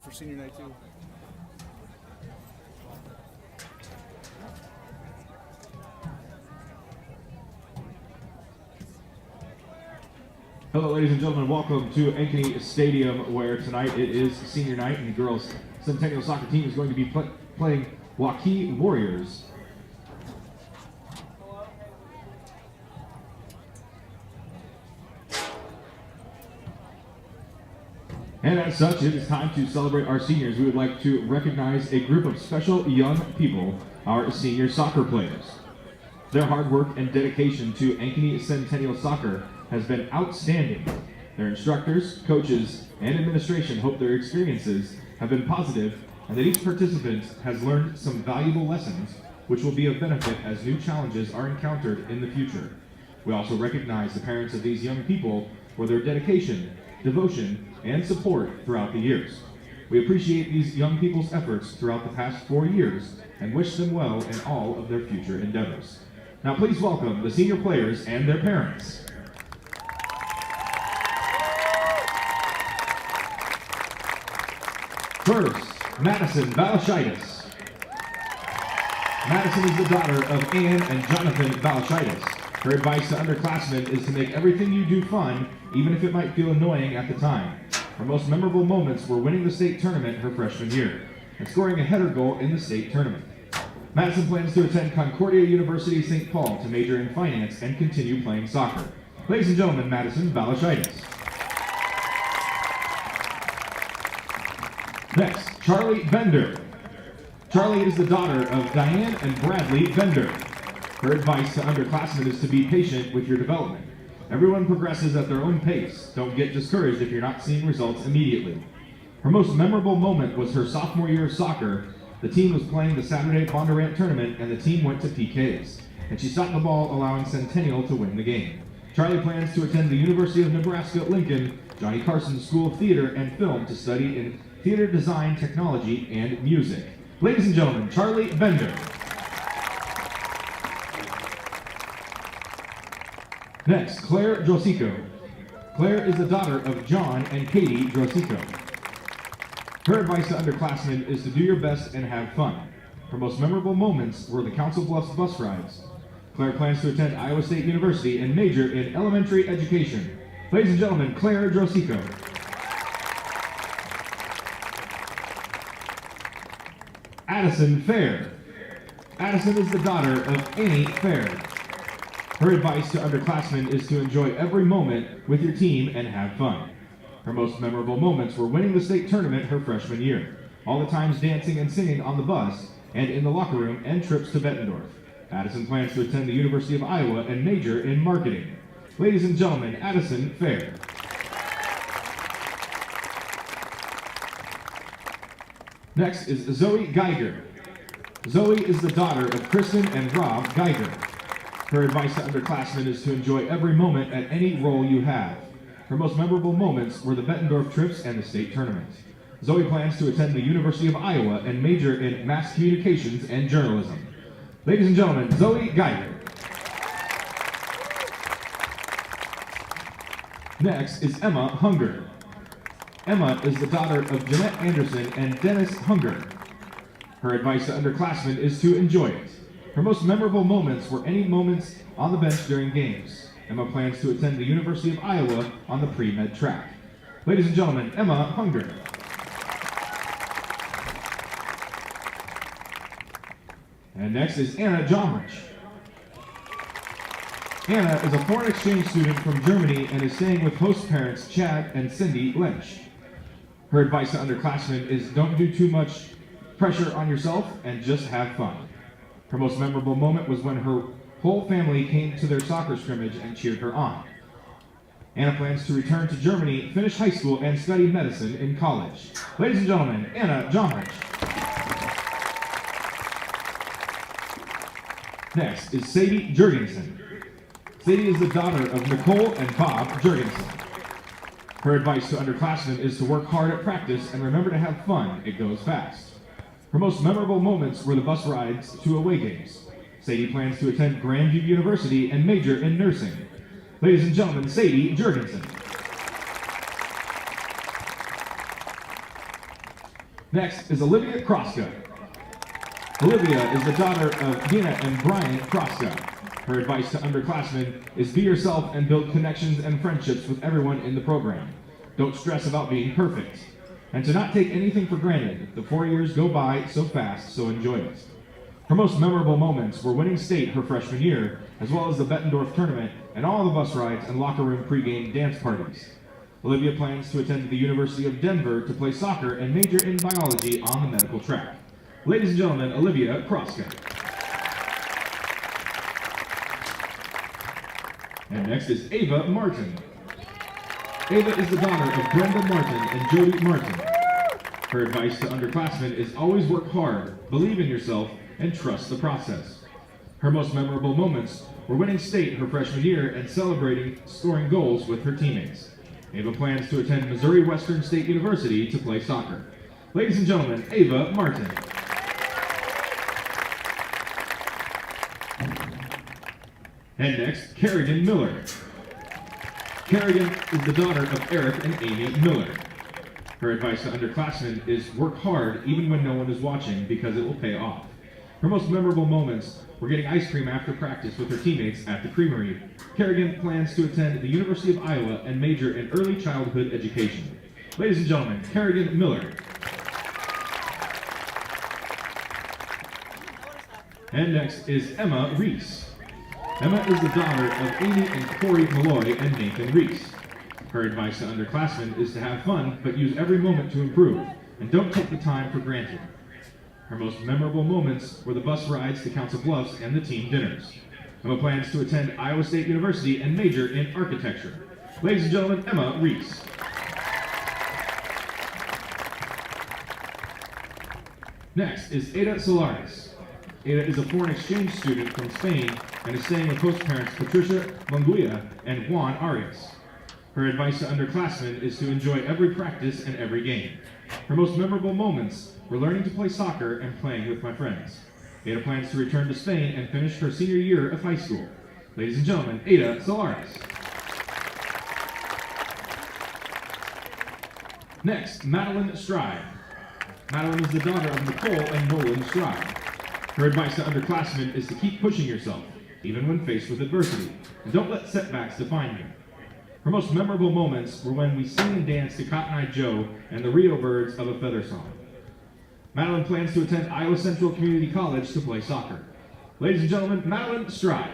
for senior night too. Hello, ladies and gentlemen. Welcome to Ankeny Stadium, where tonight it is senior night, and the girls' Centennial soccer team is going to be playing Waukee Warriors. And as such, it is time to celebrate our seniors. We would like to recognize a group of special young people, our senior soccer players. Their hard work and dedication to Ankeny Centennial soccer has been outstanding. Their instructors, coaches, and administration hope their experiences have been positive and that each participant has learned some valuable lessons which will be of benefit as new challenges are encountered in the future. We also recognize the parents of these young people for their dedication, devotion, and support throughout the years. We appreciate these young people's efforts throughout the past 4 years and wish them well in all of their future endeavors. Now please welcome the senior players and their parents. First, Madison Balashitis. Madison is the daughter of Ann and Jonathan Balashitis. Her advice to underclassmen is to make everything you do fun, even if it might feel annoying at the time. Her most memorable moments were winning the state tournament her freshman year and scoring a header goal in the state tournament. Madison plans to attend Concordia University St. Paul to major in finance and continue playing soccer. Ladies and gentlemen, Madison Balashitis. Next, Charlie Bender. Charlie is the daughter of Diane and Bradley Bender. Her advice to underclassmen is to be patient with your development. Everyone progresses at their own pace. Don't get discouraged if you're not seeing results immediately. Her most memorable moment was her sophomore year of soccer. The team was playing the Saturday Bondurant tournament and the team went to PKs. And she stopped the ball, allowing Centennial to win the game. Charlie plans to attend the University of Nebraska-Lincoln Johnny Carson School of Theater and Film to study in theater design, technology, and music. Ladies and gentlemen, Charlie Bender. Next, Claire Drosico. Claire is the daughter of John and Katie Drosico. Her advice to underclassmen is to do your best and have fun. Her most memorable moments were the Council Bluffs bus rides. Claire plans to attend Iowa State University and major in elementary education. Ladies and gentlemen, Claire Drosico. Addison Fair. Addison is the daughter of Annie Fair. Her advice to underclassmen is to enjoy every moment with your team and have fun. Her most memorable moments were winning the state tournament her freshman year, all the times dancing and singing on the bus and in the locker room, and trips to Bettendorf. Addison plans to attend the University of Iowa and major in marketing. Ladies and gentlemen, Addison Fair. Next is Zoe Geiger. Zoe is the daughter of Kristen and Rob Geiger. Her advice to underclassmen is to enjoy every moment at any role you have. Her most memorable moments were the Bettendorf trips and the state tournament. Zoe plans to attend the University of Iowa and major in mass communications and journalism. Ladies and gentlemen, Zoe Geiger. Next is Emma Hunger. Emma is the daughter of Jeanette Anderson and Dennis Hunger. Her advice to underclassmen is to enjoy it. Her most memorable moments were any moments on the bench during games. Emma plans to attend the University of Iowa on the pre-med track. Ladies and gentlemen, Emma Hunger. And next is Anna Jomrich. Anna is a foreign exchange student from Germany and is staying with host parents Chad and Cindy Lynch. Her advice to underclassmen is don't do too much pressure on yourself and just have fun. Her most memorable moment was when her whole family came to their soccer scrimmage and cheered her on. Anna plans to return to Germany, finish high school, and study medicine in college. Ladies and gentlemen, Anna Jomrich. Next is Sadie Jurgensen. Sadie is the daughter of Nicole and Bob Jurgensen. Her advice to underclassmen is to work hard at practice and remember to have fun. It goes fast. Her most memorable moments were the bus rides to away games. Sadie plans to attend Grandview University and major in nursing. Ladies and gentlemen, Sadie Jurgensen. Next is Olivia Kroska. Olivia is the daughter of Dina and Brian Kroska. Her advice to underclassmen is be yourself and build connections and friendships with everyone in the program. Don't stress about being perfect. And to not take anything for granted. The 4 years go by so fast, so enjoy it. Her most memorable moments were winning state her freshman year, as well as the Bettendorf tournament and all the bus rides and locker room pregame dance parties. Olivia plans to attend the University of Denver to play soccer and major in biology on the medical track. Ladies and gentlemen, Olivia Kroska. And next is Ava Martin. Ava is the daughter of Brenda Martin and Jody Martin. Her advice to underclassmen is always work hard, believe in yourself, and trust the process. Her most memorable moments were winning state her freshman year and celebrating scoring goals with her teammates. Ava plans to attend Missouri Western State University to play soccer. Ladies and gentlemen, Ava Martin. And next, Kerrigan Miller. Kerrigan is the daughter of Eric and Amy Miller. Her advice to underclassmen is work hard even when no one is watching because it will pay off. Her most memorable moments were getting ice cream after practice with her teammates at the creamery. Kerrigan plans to attend the University of Iowa and major in early childhood education. Ladies and gentlemen, Kerrigan Miller. And next is Emma Reese. Emma is the daughter of Amy and Corey Malloy and Nathan Reese. Her advice to underclassmen is to have fun, but use every moment to improve, and don't take the time for granted. Her most memorable moments were the bus rides to Council Bluffs and the team dinners. Emma plans to attend Iowa State University and major in architecture. Ladies and gentlemen, Emma Reese. Next is Ada Solares. Ada is a foreign exchange student from Spain and is staying with host parents Patricia Longuia and Juan Arias. Her advice to underclassmen is to enjoy every practice and every game. Her most memorable moments were learning to play soccer and playing with my friends. Ada plans to return to Spain and finish her senior year of high school. Ladies and gentlemen, Ada Solares. Next, Madeline Stride. Madeline is the daughter of Nicole and Nolan Stride. Her advice to underclassmen is to keep pushing yourself, even when faced with adversity, and don't let setbacks define you. Her most memorable moments were when we sing and dance to Cotton Eye Joe and the Rio Birds of a Feather Song. Madeline plans to attend Iowa Central Community College to play soccer. Ladies and gentlemen, Madeline Stride.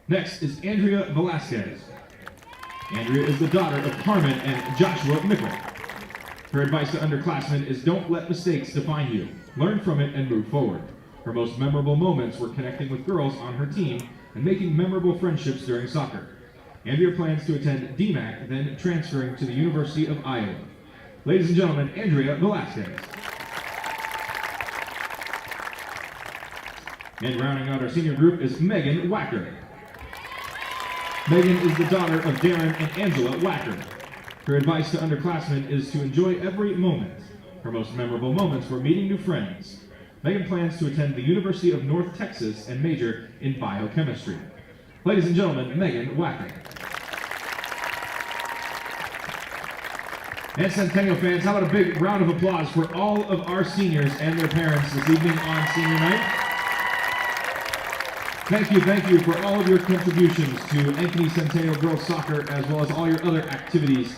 Next is Andrea Velasquez. Andrea is the daughter of Carmen and Joshua Mickle. Her advice to underclassmen is don't let mistakes define you. Learn from it and move forward. Her most memorable moments were connecting with girls on her team and making memorable friendships during soccer. Andrea plans to attend DMAC, then transferring to the University of Iowa. Ladies and gentlemen, Andrea Velasquez. And rounding out our senior group is Megan Wacker. Megan is the daughter of Darren and Angela Wacker. Her advice to underclassmen is to enjoy every moment. Her most memorable moments were meeting new friends. Megan plans to attend the University of North Texas and major in biochemistry. Ladies and gentlemen, Megan Wacker. And Centennial fans, how about a big round of applause for all of our seniors and their parents this evening on senior night. Thank you for all of your contributions to Ankeny Centennial Girls Soccer, as well as all your other activities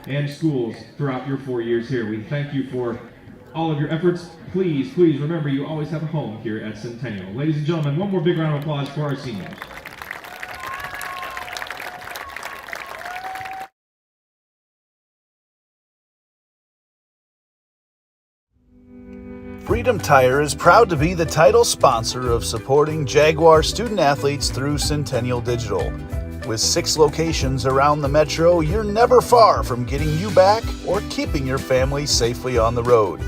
and schools throughout your 4 years here. We thank you for all of your efforts. Please remember you always have a home here at Centennial. Ladies and gentlemen, one more big round of applause for our seniors. Freedom Tire is proud to be the title sponsor of supporting Jaguar student-athletes through Centennial Digital. With 6 locations around the metro, you're never far from getting you back or keeping your family safely on the road.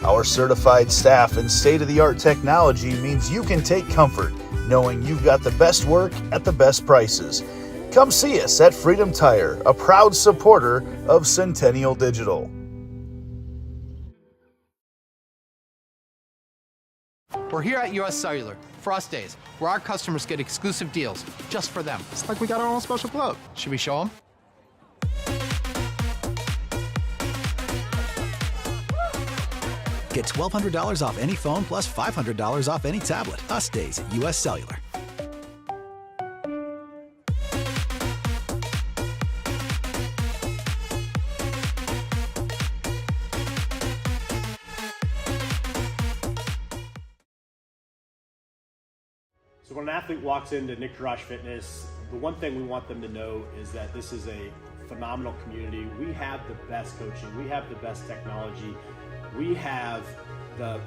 Our certified staff and state-of-the-art technology means you can take comfort knowing you've got the best work at the best prices. Come see us at Freedom Tire, a proud supporter of Centennial Digital. We're here at US Cellular, Frost Days, where our customers get exclusive deals just for them. It's like we got our own special club. Should we show them? Get $1,200 off any phone plus $500 off any tablet. Us days at US Cellular. So when an athlete walks into Nick Garage Fitness, the one thing we want them to know is that this is a phenomenal community. We have the best coaching, we have the best technology, we have the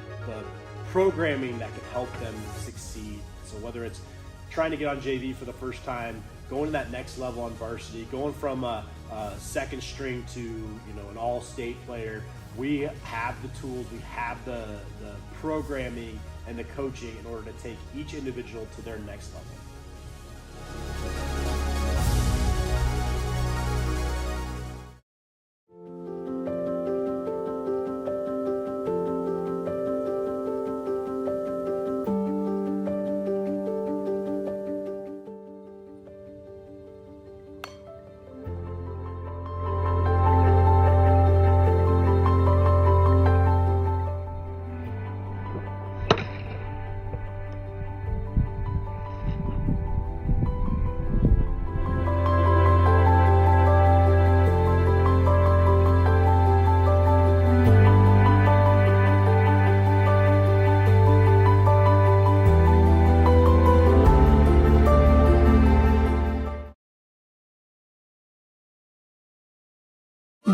programming that can help them succeed. So whether it's trying to get on JV for the first time, going to that next level on varsity, going from a second string to an all-state player, we have the tools, we have the programming and the coaching in order to take each individual to their next level.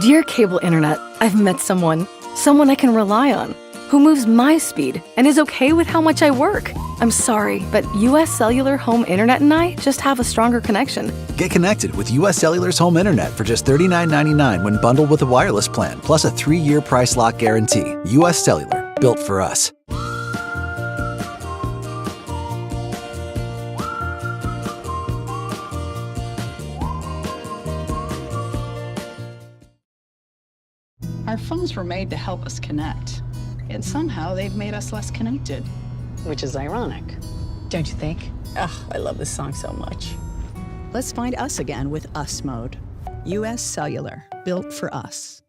Dear cable internet, I've met someone I can rely on, who moves my speed and is okay with how much I work. I'm sorry, but US Cellular Home Internet and I just have a stronger connection. Get connected with US Cellular's home internet for just $39.99 when bundled with a wireless plan, plus a 3-year price lock guarantee. US Cellular, built for us. Our phones were made to help us connect, yet somehow they've made us less connected. Which is ironic, don't you think? Ugh, I love this song so much. Let's find us again with Us Mode. US Cellular, built for us.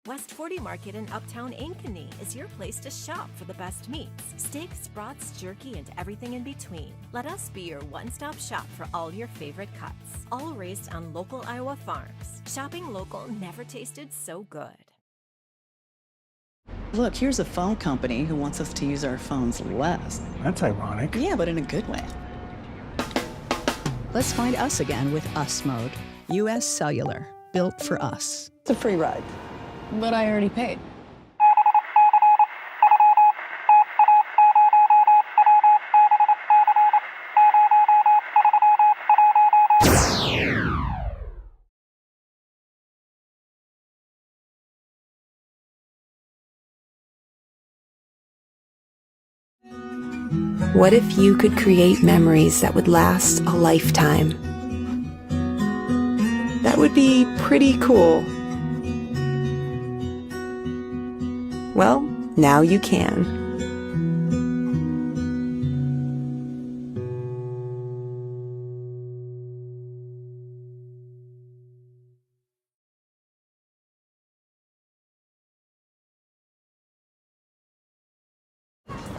West 40 Market in Uptown Ankeny is your place to shop for the best meats, steaks, brats, jerky, and everything in between. Let us be your one-stop shop for all your favorite cuts, all raised on local Iowa farms. Shopping local never tasted so good. Look, here's a phone company who wants us to use our phones less. That's ironic. Yeah, but in a good way. Let's find us again with Us Mode. US Cellular, built for us. It's a free ride. But I already paid. What if you could create memories that would last a lifetime? That would be pretty cool. Well, now you can.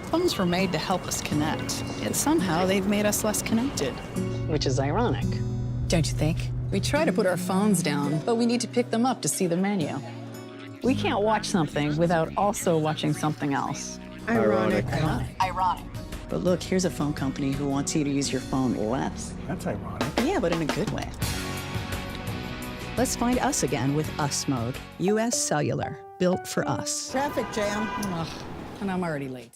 Phones were made to help us connect, yet somehow they've made us less connected. Which is ironic, don't you think? We try to put our phones down, but we need to pick them up to see the menu. We can't watch something without also watching something else. Ironic. Ironic. But look, here's a phone company who wants you to use your phone less. That's ironic. Yeah, but in a good way. Let's find us again with Us Mode. US Cellular, built for us. Traffic jam. Ugh, and I'm already late.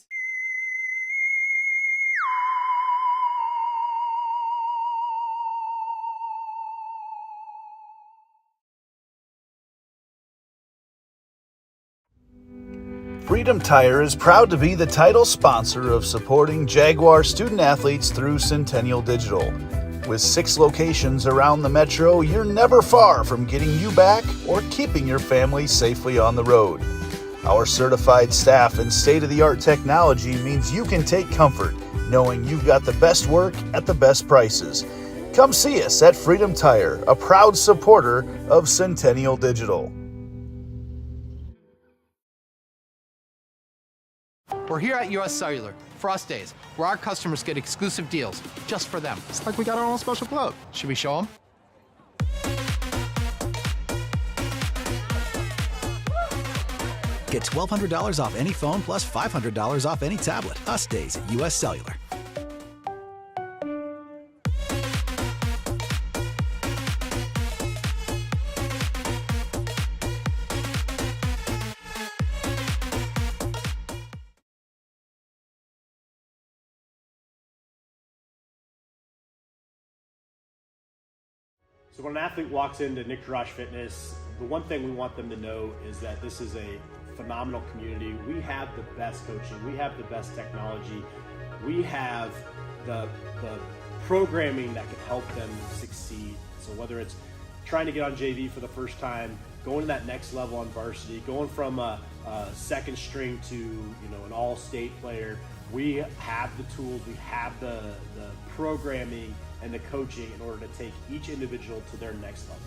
Freedom Tire is proud to be the title sponsor of supporting Jaguar student athletes through Centennial Digital. With 6 locations around the metro, you're never far from getting you back or keeping your family safely on the road. Our certified staff and state-of-the-art technology means you can take comfort knowing you've got the best work at the best prices. Come see us at Freedom Tire, a proud supporter of Centennial Digital. We're here at US Cellular, Frost Days, where our customers get exclusive deals just for them. It's like we got our own special club. Should we show them? Get $1,200 off any phone plus $500 off any tablet. Us days at US Cellular. So when an athlete walks into Nick Fitness, the one thing we want them to know is that this is a phenomenal community. We have the best coaching, we have the best technology, we have the programming that can help them succeed. So whether it's trying to get on JV for the first time, going to that next level on varsity, going from a second string to an all-state player, we have the tools, we have the programming and the coaching in order to take each individual to their next level.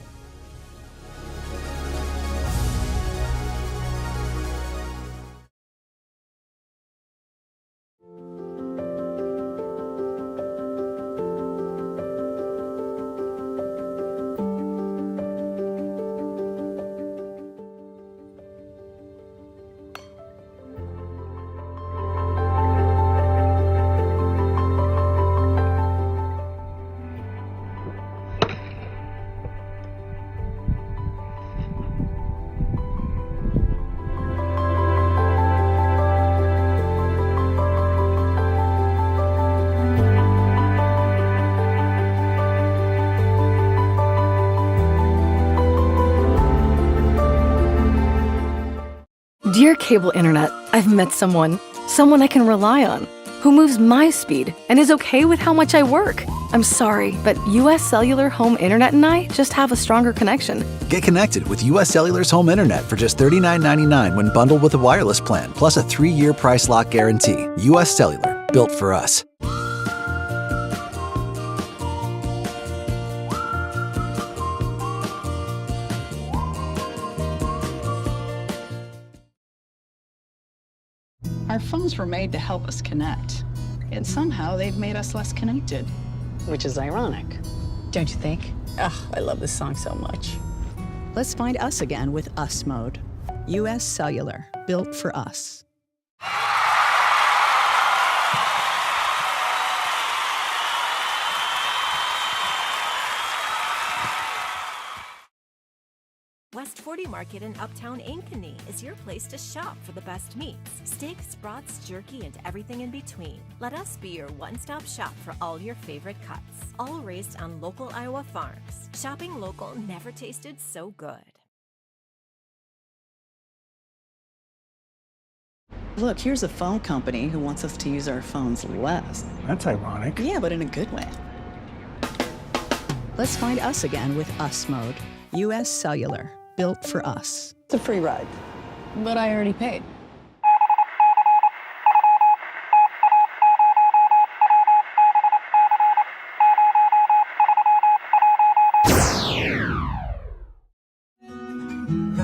Dear cable internet, I've met someone I can rely on, who moves my speed and is okay with how much I work. I'm sorry, but US Cellular Home Internet and I just have a stronger connection. Get connected with US Cellular's home internet for just $39.99 when bundled with a wireless plan, plus a 3-year price lock guarantee. US Cellular, built for us. Our phones were made to help us connect, yet somehow they've made us less connected. Which is ironic, don't you think? Ugh, I love this song so much. Let's find us again with Us Mode. US Cellular, built for us. West 40 Market in Uptown Ankeny is your place to shop for the best meats, steaks, brats, jerky, and everything in between. Let us be your one-stop shop for all your favorite cuts, all raised on local Iowa farms. Shopping local never tasted so good. Look, here's a phone company who wants us to use our phones less. That's ironic. Yeah, but in a good way. Let's find us again with Us Mode. US Cellular, built for us. It's a free ride. But I already paid.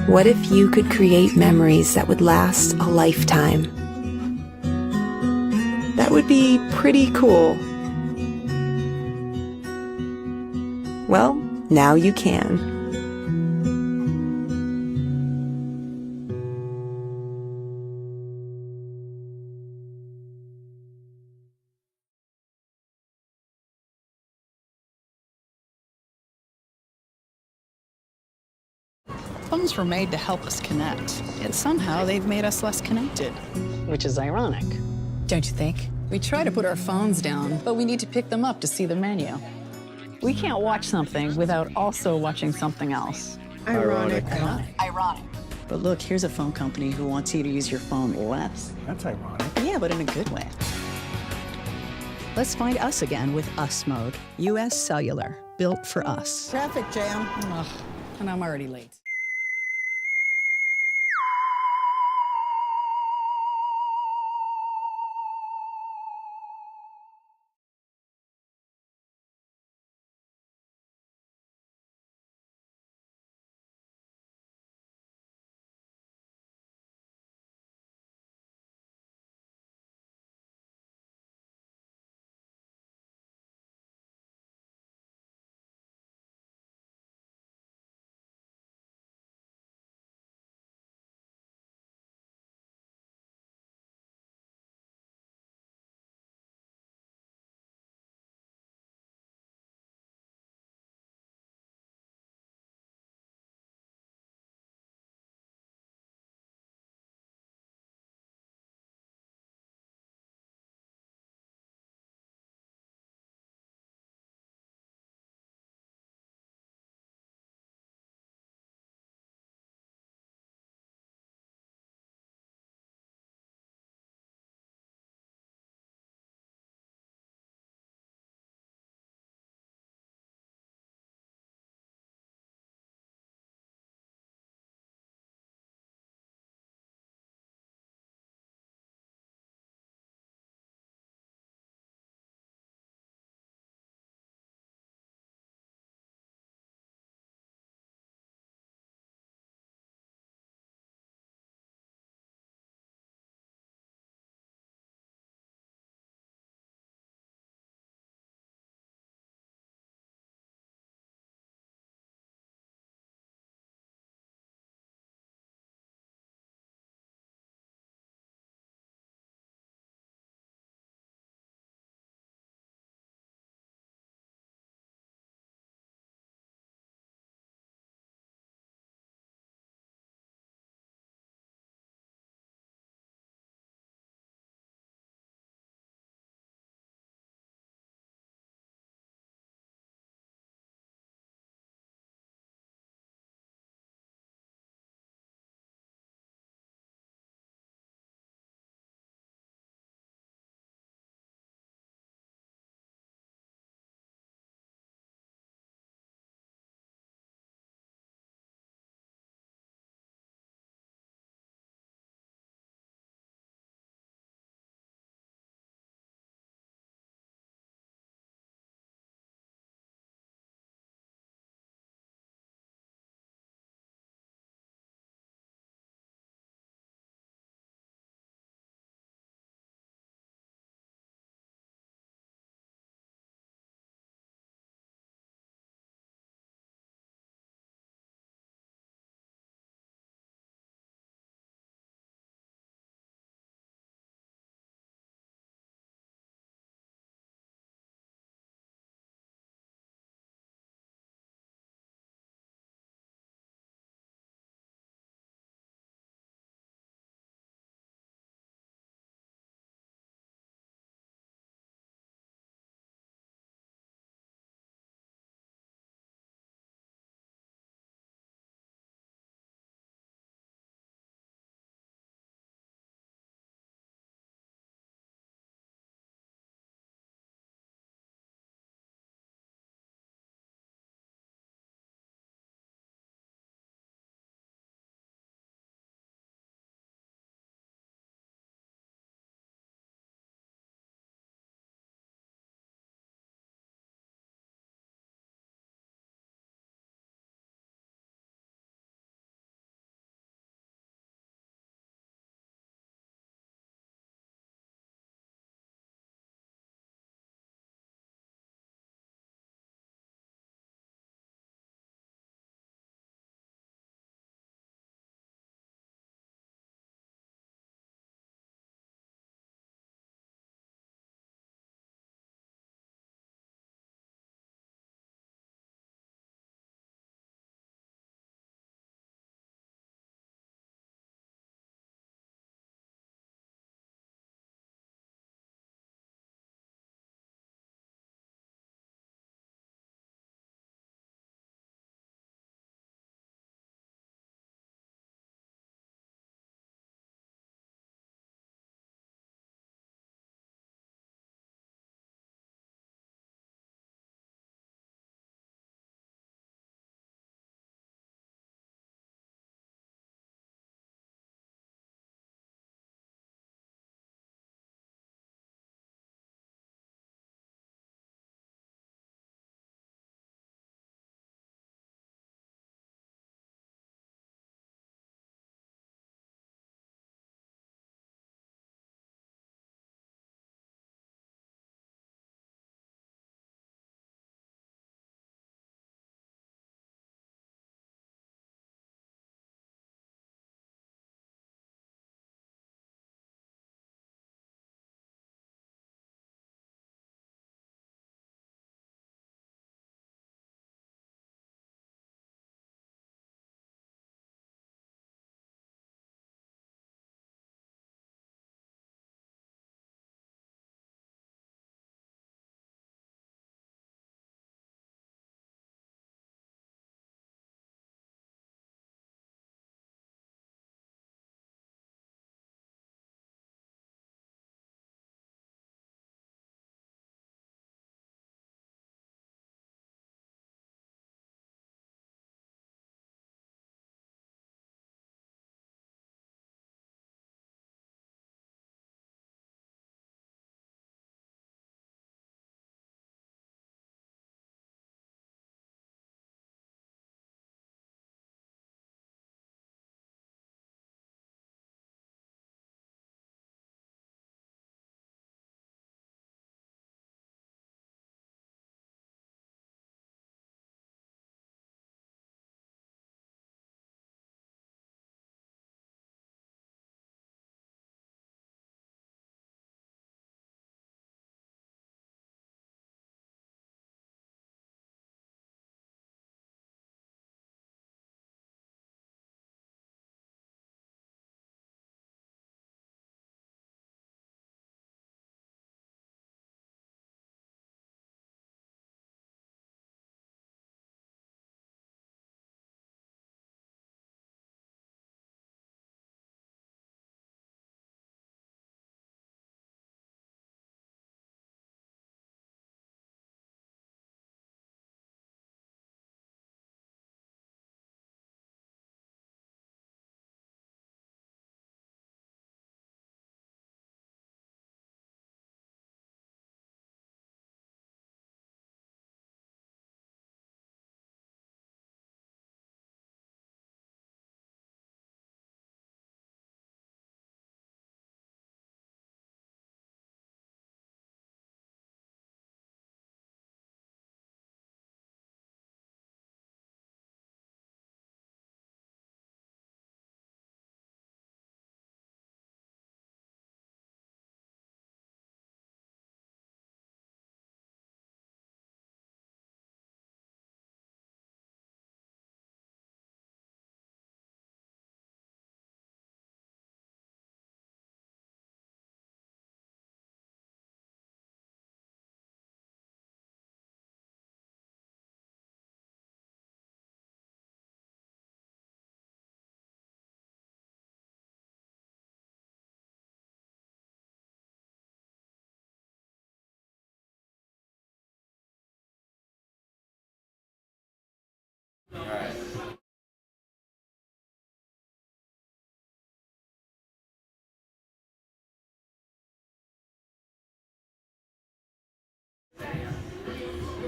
What if you could create memories that would last a lifetime? That would be pretty cool. Well, now you can. Phones were made to help us connect, yet somehow they've made us less connected. Which is ironic, don't you think? We try to put our phones down, but we need to pick them up to see the menu. We can't watch something without also watching something else. Ironic. Ironic. But look, here's a phone company who wants you to use your phone less. That's ironic. Yeah, but in a good way. Let's find us again with Us Mode. US Cellular, built for us. Traffic jam. Ugh, and I'm already late.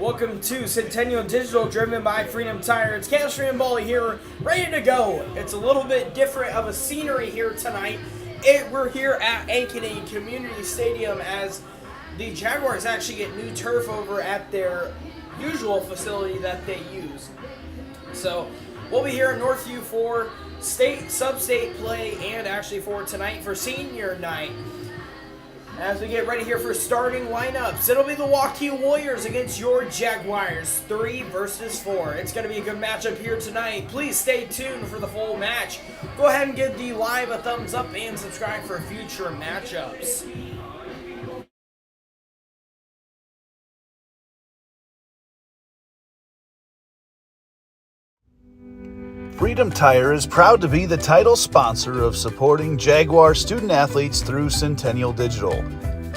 Welcome to Centennial Digital, driven by Freedom Tire. It's Chemistry and Bally here, ready to go. It's a little bit different of a scenery here tonight. We're here at Ankeny Community Stadium as the Jaguars actually get new turf over at their usual facility that they use. So we'll be here at Northview for state, sub-state play, and actually for tonight for senior night. As we get ready here for starting lineups, it'll be the Waukee Warriors against your Jaguars, 3 versus 4. It's going to be a good matchup here tonight. Please stay tuned for the full match. Go ahead and give the live a thumbs up and subscribe for future matchups. Freedom Tire is proud to be the title sponsor of supporting Jaguar student athletes through Centennial Digital.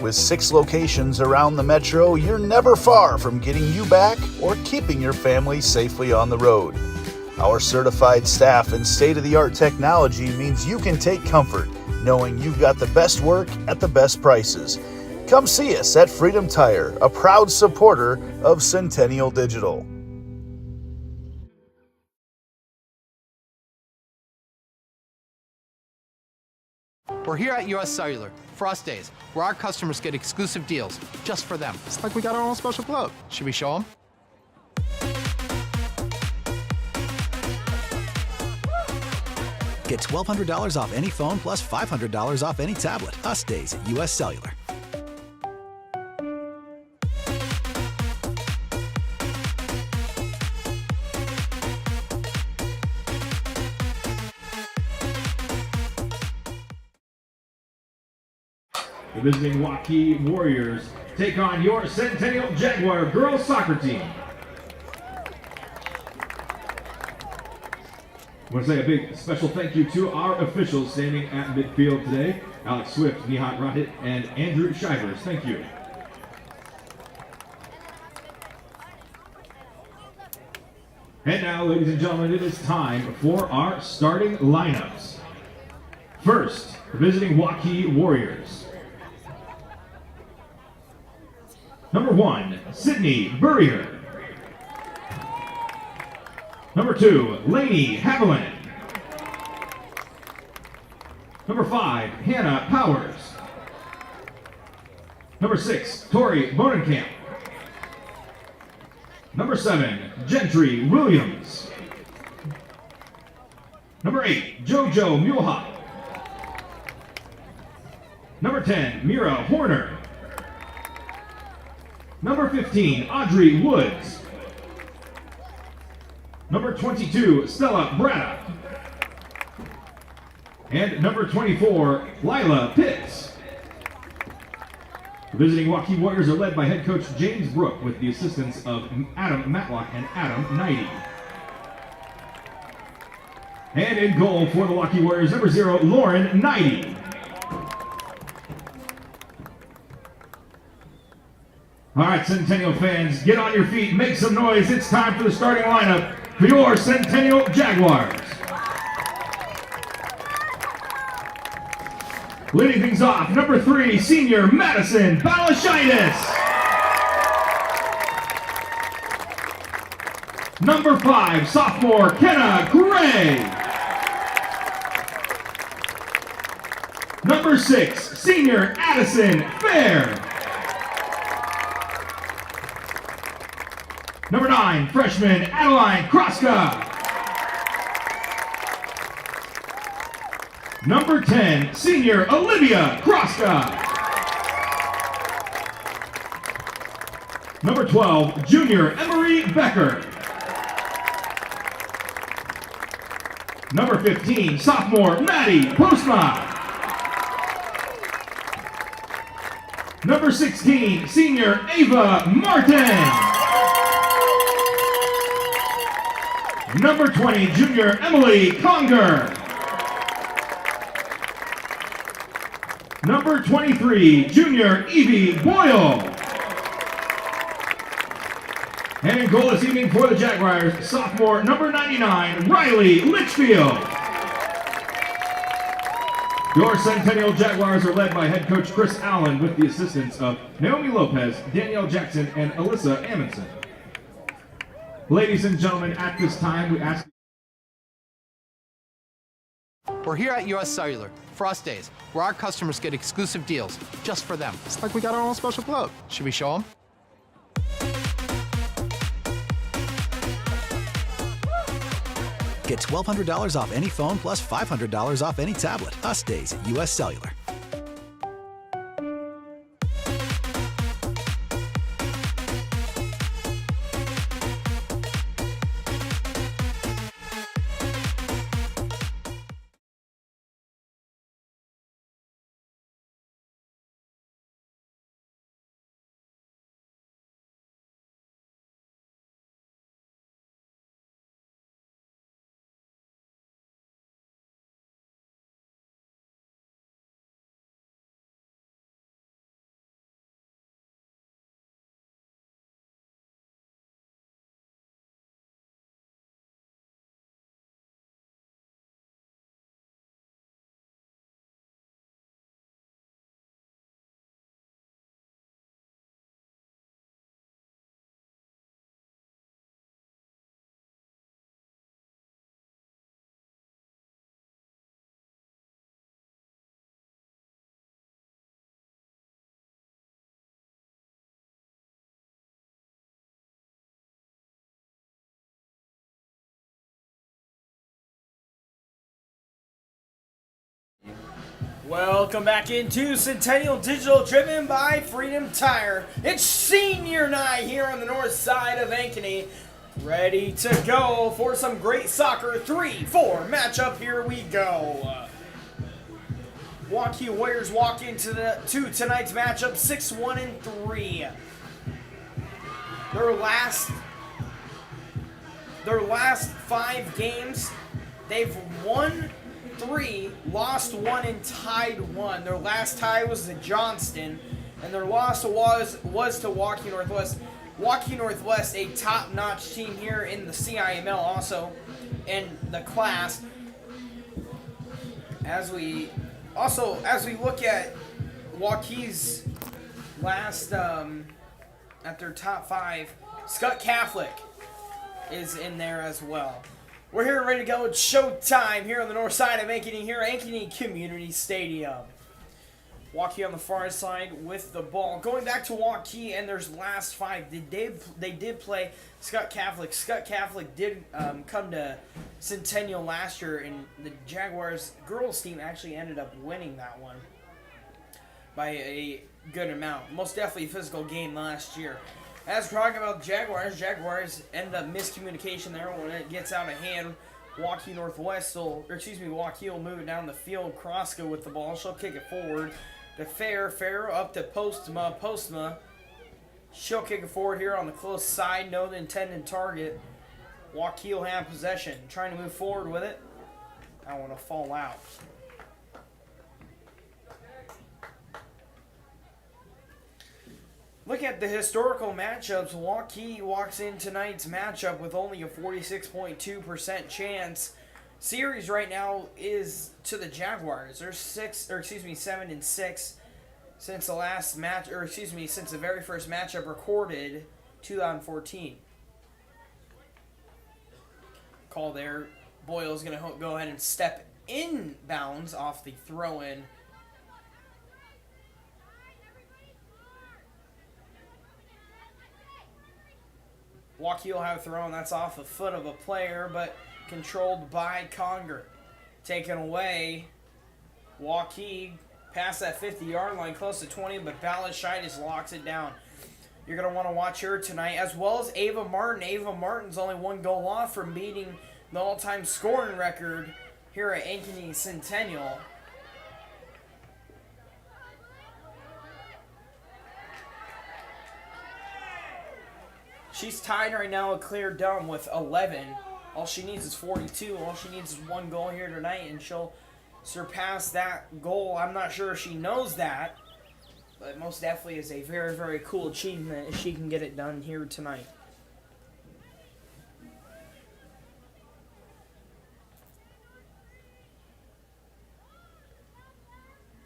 With 6 locations around the metro, you're never far from getting you back or keeping your family safely on the road. Our certified staff and state-of-the-art technology means you can take comfort knowing you've got the best work at the best prices. Come see us at Freedom Tire, a proud supporter of Centennial Digital. We're here at US Cellular, Frost Days, where our customers get exclusive deals just for them. It's like we got our own special club. Should we show them? Get $1,200 off any phone plus $500 off any tablet. Us days at US Cellular. The visiting Waukee Warriors take on your Centennial Jaguar girls soccer team. I want to say a big special thank you to our officials standing at midfield today. Alex Swift, Nihat Rahit, and Andrew Shivers. Thank you. And now, ladies and gentlemen, it is time for our starting lineups. First, the visiting Waukee Warriors. Number 1, Sydney Burrier. Number 2, Lainey Haviland. Number 5, Hannah Powers. Number 6, Tori Bonenkamp. Number 7, Gentry Williams. Number 8, JoJo Mulehop. Number 10, Mira Horner. Number 15, Audrey Woods. Number 22, Stella Braddock. And number 24, Lila Pitts. The visiting Waukee Warriors are led by head coach James Brook with the assistance of Adam Matlock and Adam Knighty. And in goal for the Waukee Warriors, number 0, Lauren Knighty. All right, Centennial fans, get on your feet, make some noise. It's time for the starting lineup for your Centennial Jaguars. Leading things off, number 3, senior Madison Balashitis. Number 5, sophomore Kenna Gray. Number 6, senior Addison Fair. Number 9, freshman Adeline Kroska. Number 10, senior Olivia Kroska. Number 12, junior Emery Becker. Number 15, sophomore Maddie Postma. Number 16, senior Ava Martin. Number 20, junior Emily Conger. Number 23, junior Evie Boyle. And in goal this evening for the Jaguars, sophomore number 99, Riley Litchfield. Your Centennial Jaguars are led by head coach Chris Allen with the assistance of Naomi Lopez, Danielle Jackson, and Alyssa Amundsen. Ladies and gentlemen, at this time, we ask. We're here at US Cellular, Frost Days, where our customers get exclusive deals just for them. It's like we got our own special club. Should we show them? Get $1,200 off any phone plus $500 off any tablet. Us days at US Cellular. Welcome back into Centennial Digital, driven by Freedom Tire. It's senior night here on the north side of Ankeny. Ready to go for some great soccer. 3-4 matchup. Here we go. Waukee Warriors walk into tonight's matchup 6-1-3. Their last 5 games, they've won 3, lost 1, and tied 1. Their last tie was to Johnston, and their loss was to Waukee Northwest. Waukee Northwest, a top-notch team here in the CIML, also in the class. As we look at Waukee's last at their top 5, Scott Catholic is in there as well. We're here ready to go. It's showtime here on the north side of Ankeny, here at Ankeny Community Stadium. Waukee on the far side with the ball. Going back to Waukee and their last 5, they did play Scott Catholic. Scott Catholic did come to Centennial last year, and the Jaguars girls team actually ended up winning that one by a good amount. Most definitely a physical game last year. As we're talking about Jaguars end up miscommunication there when it gets out of hand. Waukee will move it down the field. Kroska with the ball. She'll kick it forward to Fair up to Postma. She'll kick it forward here on the close side. No intended target. Waukee will have possession. Trying to move forward with it. I want to fall out. Look at the historical matchups. Waukee walks in tonight's matchup with only a 46.2% chance. Series right now is to the Jaguars. They're 7-6 since the last match, since the very first matchup recorded 2014. Call there. Boyle's going to go ahead and step in bounds off the throw-in. Waukee will have thrown. That's off the foot of a player, but controlled by Conger. Taken away. Waukee past that 50-yard line, close to 20, but Balashaitis locks it down. You're going to want to watch her tonight, as well as Ava Martin. Ava Martin's only 1 goal off from beating the all-time scoring record here at Ankeny Centennial. She's tied right now with Claire Dunn with 11. All she needs is 42. All she needs is 1 goal here tonight, and she'll surpass that goal. I'm not sure if she knows that, but most definitely is a very, very cool achievement if she can get it done here tonight.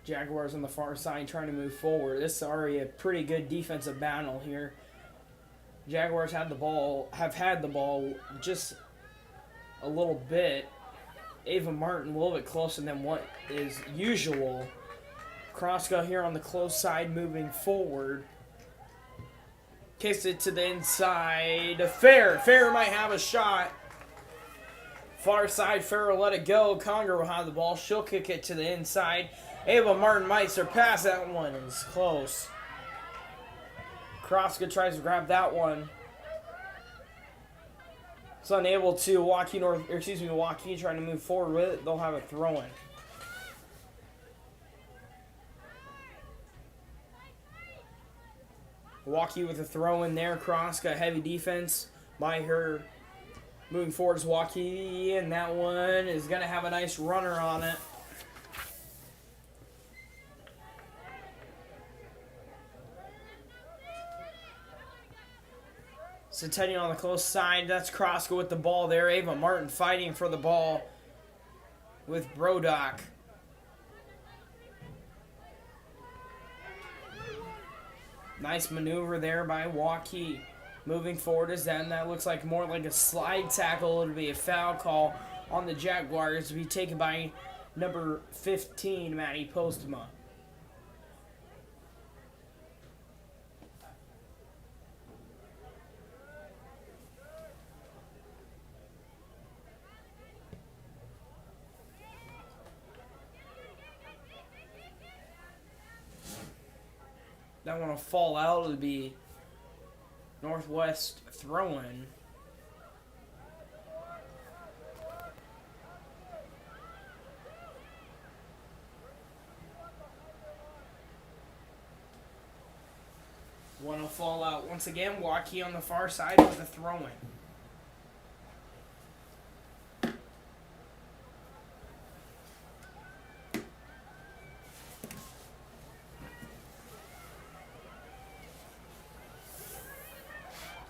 Jaguars on the far side trying to move forward. This is already a pretty good defensive battle here. Jaguars have had the ball just a little bit. Ava Martin a little bit closer than what is usual. Kroska here on the close side moving forward. Kicks it to the inside. Fair. Fair might have a shot. Far side, Fair will let it go. Conger will have the ball. She'll kick it to the inside. Ava Martin might surpass that one. It's close. Kroska tries to grab that one. It's unable to. Waukee trying to move forward with it. They'll have a throw-in. Waukee with a throw-in there. Kroska, heavy defense by her. Moving forward is Waukee, and that one is going to have a nice runner on it. Centennial on the close side. That's Kroska with the ball there. Ava Martin fighting for the ball with Brodock. Nice maneuver there by Waukee. Moving forward is then. That looks like more like a slide tackle. It'll be a foul call on the Jaguars to be taken by number 15, Maddie Postma. That one will fall out. It'll be Northwest throw-in. One will fall out. Once again, Waukee on the far side with a throw-in.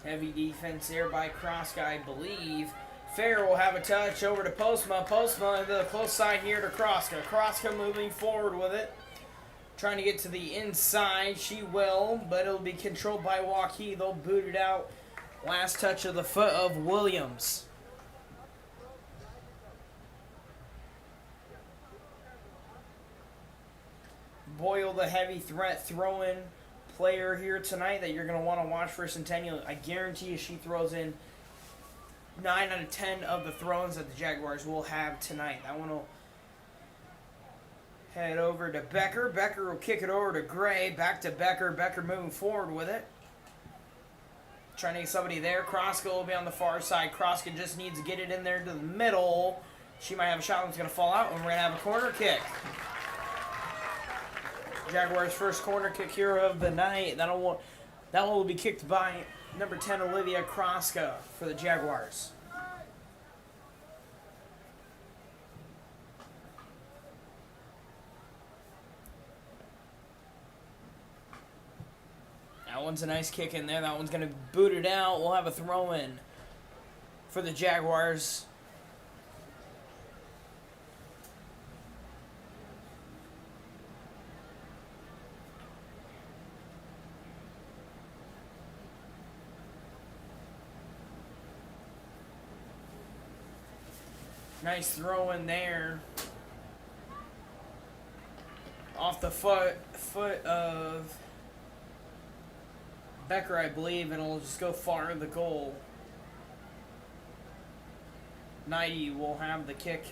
Heavy defense there by Kroska, I believe. Fair will have a touch over to Postma. Postma to the close side here to Kroska. Kroska moving forward with it. Trying to get to the inside. She will, but it'll be controlled by Waukee. They'll boot it out. Last touch of the foot of Williams. Boyle, the heavy threat throw-in player here tonight that you're going to want to watch for Centennial. I guarantee you she throws in 9 out of 10 of the throws that the Jaguars will have tonight. That one will head over to Becker. Becker will kick it over to Gray. Back to Becker. Becker moving forward with it. Trying to get somebody there. Kroska will be on the far side. Kroska just needs to get it in there to the middle. She might have a shot that's going to fall out, and we're going to have a corner kick. Jaguars' first corner kick here of the night. That one will be kicked by number 10, Olivia Kroska, for the Jaguars. That one's a nice kick in there. That one's going to boot it out. We'll have a throw-in for the Jaguars. Nice throw in there. Off the foot of Becker, I believe, and it'll just go far in the goal. Nighty will have the kick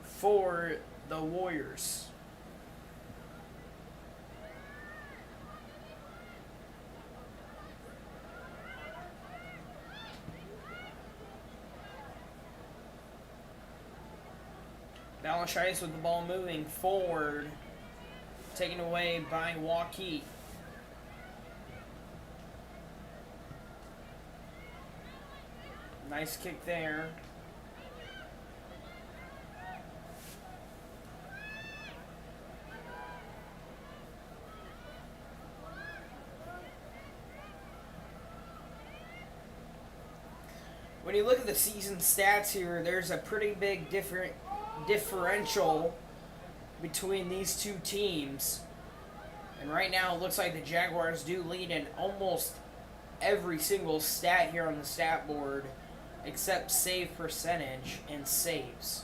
for the Warriors. Balashice with the ball moving forward. Taken away by Waukee. Nice kick there. When you look at the season stats here, there's a pretty big differential between these two teams. And right now it looks like the Jaguars do lead in almost every single stat here on the stat board except save percentage and saves.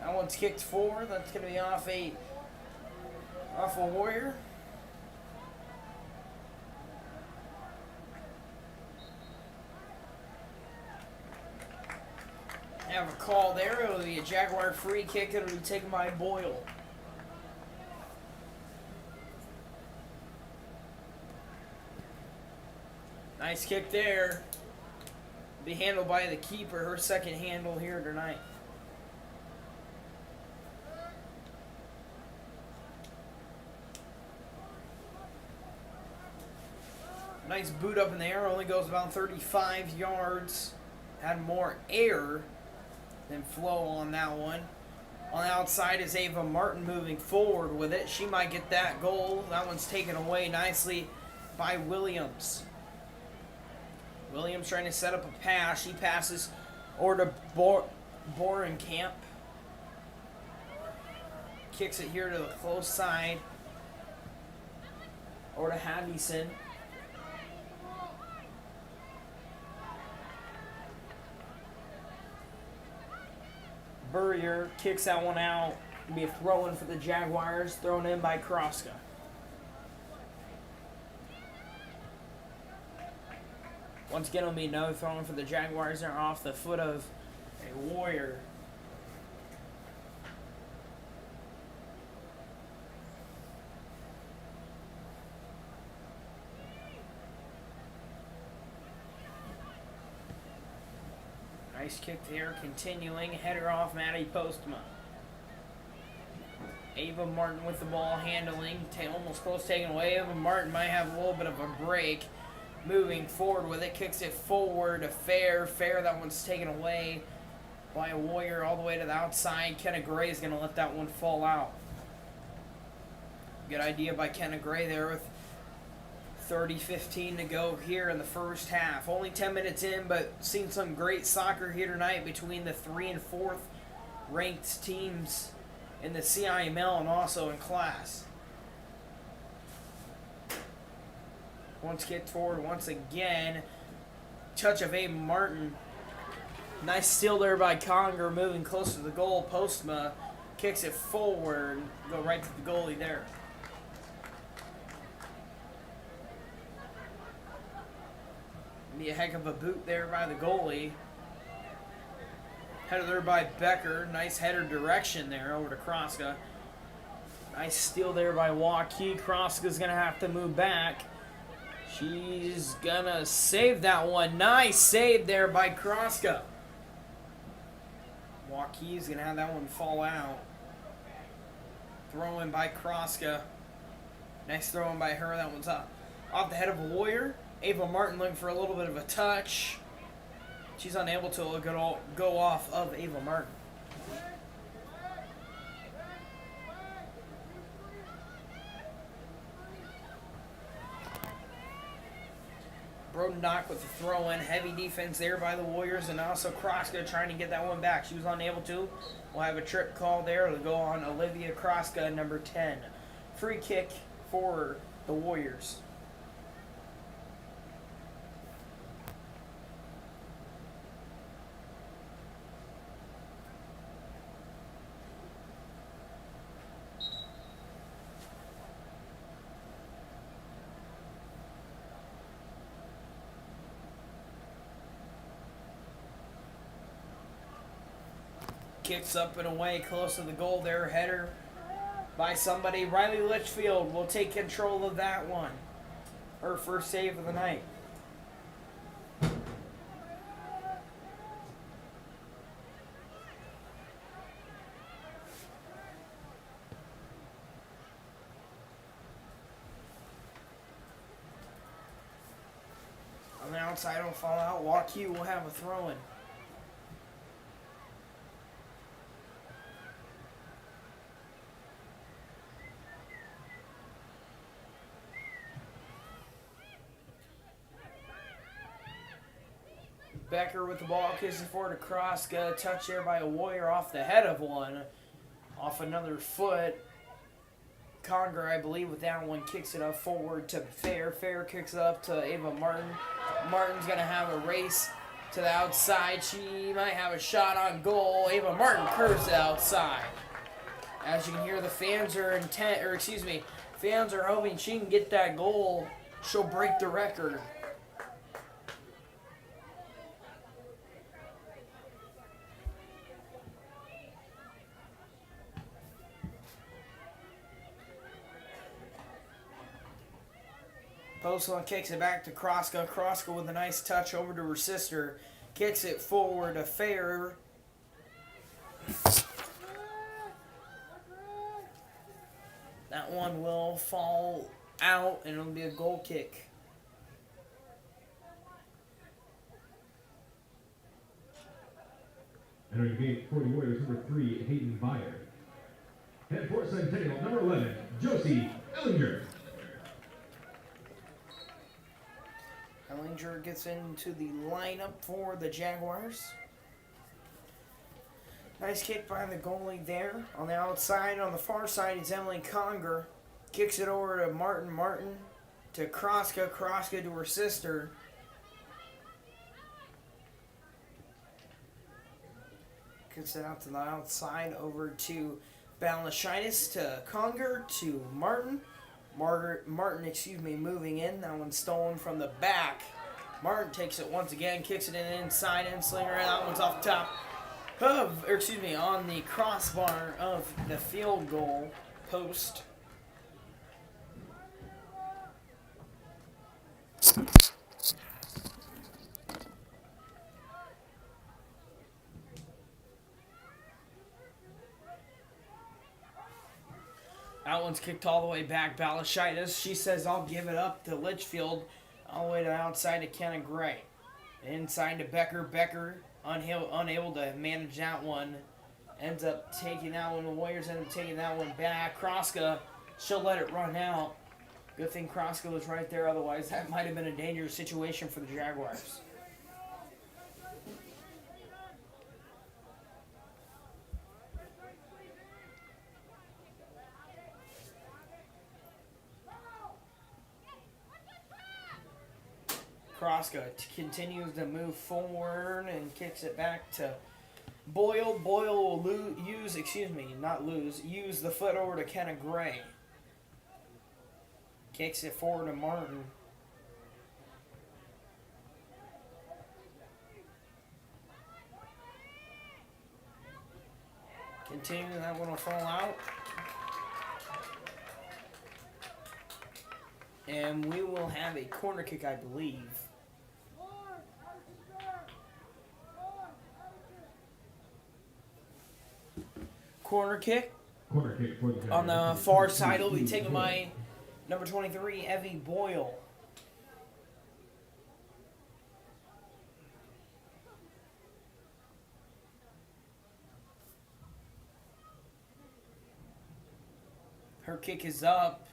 That one's kicked forward. That's going to be off a Warrior. Have a call there. It'll be a Jaguar free kick. It'll be taken by Boyle. Nice kick there. Be handled by the keeper. Her second handle here tonight. Nice boot up in the air. Only goes about 35 yards. Had more air than flow on that one. On the outside is Ava Martin moving forward with it. She might get that goal. That one's taken away nicely by Williams. Williams trying to set up a pass. She passes over to Borenkamp. Kicks it here to the close side. Over to Havison. Burrier kicks that one out. It'll be a throw-in for the Jaguars. Thrown in by Kroska. Once again, it'll be no throw-in for the Jaguars. They're off the foot of a Warrior. Nice kick there, continuing. Header off Maddie Postma. Ava Martin with the ball handling. Almost close taken away. Ava Martin might have a little bit of a break. Moving forward with it. Kicks it forward to Fair. Fair, that one's taken away by a Warrior all the way to the outside. Kenna Gray is going to let that one fall out. Good idea by Kenna Gray there with 30-15 to go here in the first half. Only 10 minutes in, but seen some great soccer here tonight between the 3 and 4th ranked teams in the CIML and also in class. Once kicked forward once again. Touch of Ava Martin. Nice steal there by Conger, moving close to the goal. Postma kicks it forward. Go right to the goalie there. Be a heck of a boot there by the goalie. Header there by Becker. Nice header direction there over to Kroska. Nice steal there by Waukee. Kroska's going to have to move back. She's going to save that one. Nice save there by Kroska. Waukee's going to have that one fall out. Throw in by Kroska. Nice throw in by her. That one's up off the head of a Warrior. Ava Martin looking for a little bit of a touch. She's unable to go off of Ava Martin. Brodendock with the throw-in. Heavy defense there by the Warriors, and also Kroska trying to get that one back. She was unable to. We'll have a trip call there. It'll go on Olivia Kroska, number 10. Free kick for the Warriors. Kicks up and away, close to the goal there. Header by somebody. Riley Litchfield will take control of that one. Her first save of the night. On the outside will fall out. Waukee will have a throw-in. Becker with the ball, kicks it forward to Kroska. Touch there by a Warrior off the head of one. Off another foot. Conger, I believe, with that one. Kicks it up forward to Fair. Fair kicks it up to Ava Martin. Martin's going to have a race to the outside. She might have a shot on goal. Ava Martin curves it outside. As you can hear, the fans are fans are hoping she can get that goal. She'll break the record. Postma kicks it back to Kroska. Kroska with a nice touch over to her sister. Kicks it forward to Fair. That one will fall out, and it'll be a goal kick. Entering the game for the Warriors, number 3, Hayden Byer. And for Centennial, number 11, Josie Ellinger. Ellinger gets into the lineup for the Jaguars. Nice kick by the goalie there. On the outside, on the far side, is Emily Conger. Kicks it over to Martin. Martin to Kroska. Kroska to her sister. Kicks it out to the outside over to Balashitis, to Conger, to Martin. Martin, moving in. That one's stolen from the back. Martin takes it once again, kicks it inside, slinger. That one's off the top on the crossbar of the field goal post. That one's kicked all the way back. Balashitis, she says, I'll give it up to Litchfield, all the way to the outside to Kenna Gray. Inside to Becker. Becker, unable to manage that one. Ends up taking that one. The Warriors end up taking that one back. Kroska, she'll let it run out. Good thing Kroska was right there, otherwise that might have been a dangerous situation for the Jaguars. Kroska continues to move forward and kicks it back to Boyle. Boyle will use the foot over to Kenna Gray. Kicks it forward to Martin. Continuing, that one will fall out. And we will have a corner kick, I believe. Corner kick. Corner kick for the On the far side, will be taken by number 23, Evie Boyle. Her kick is up.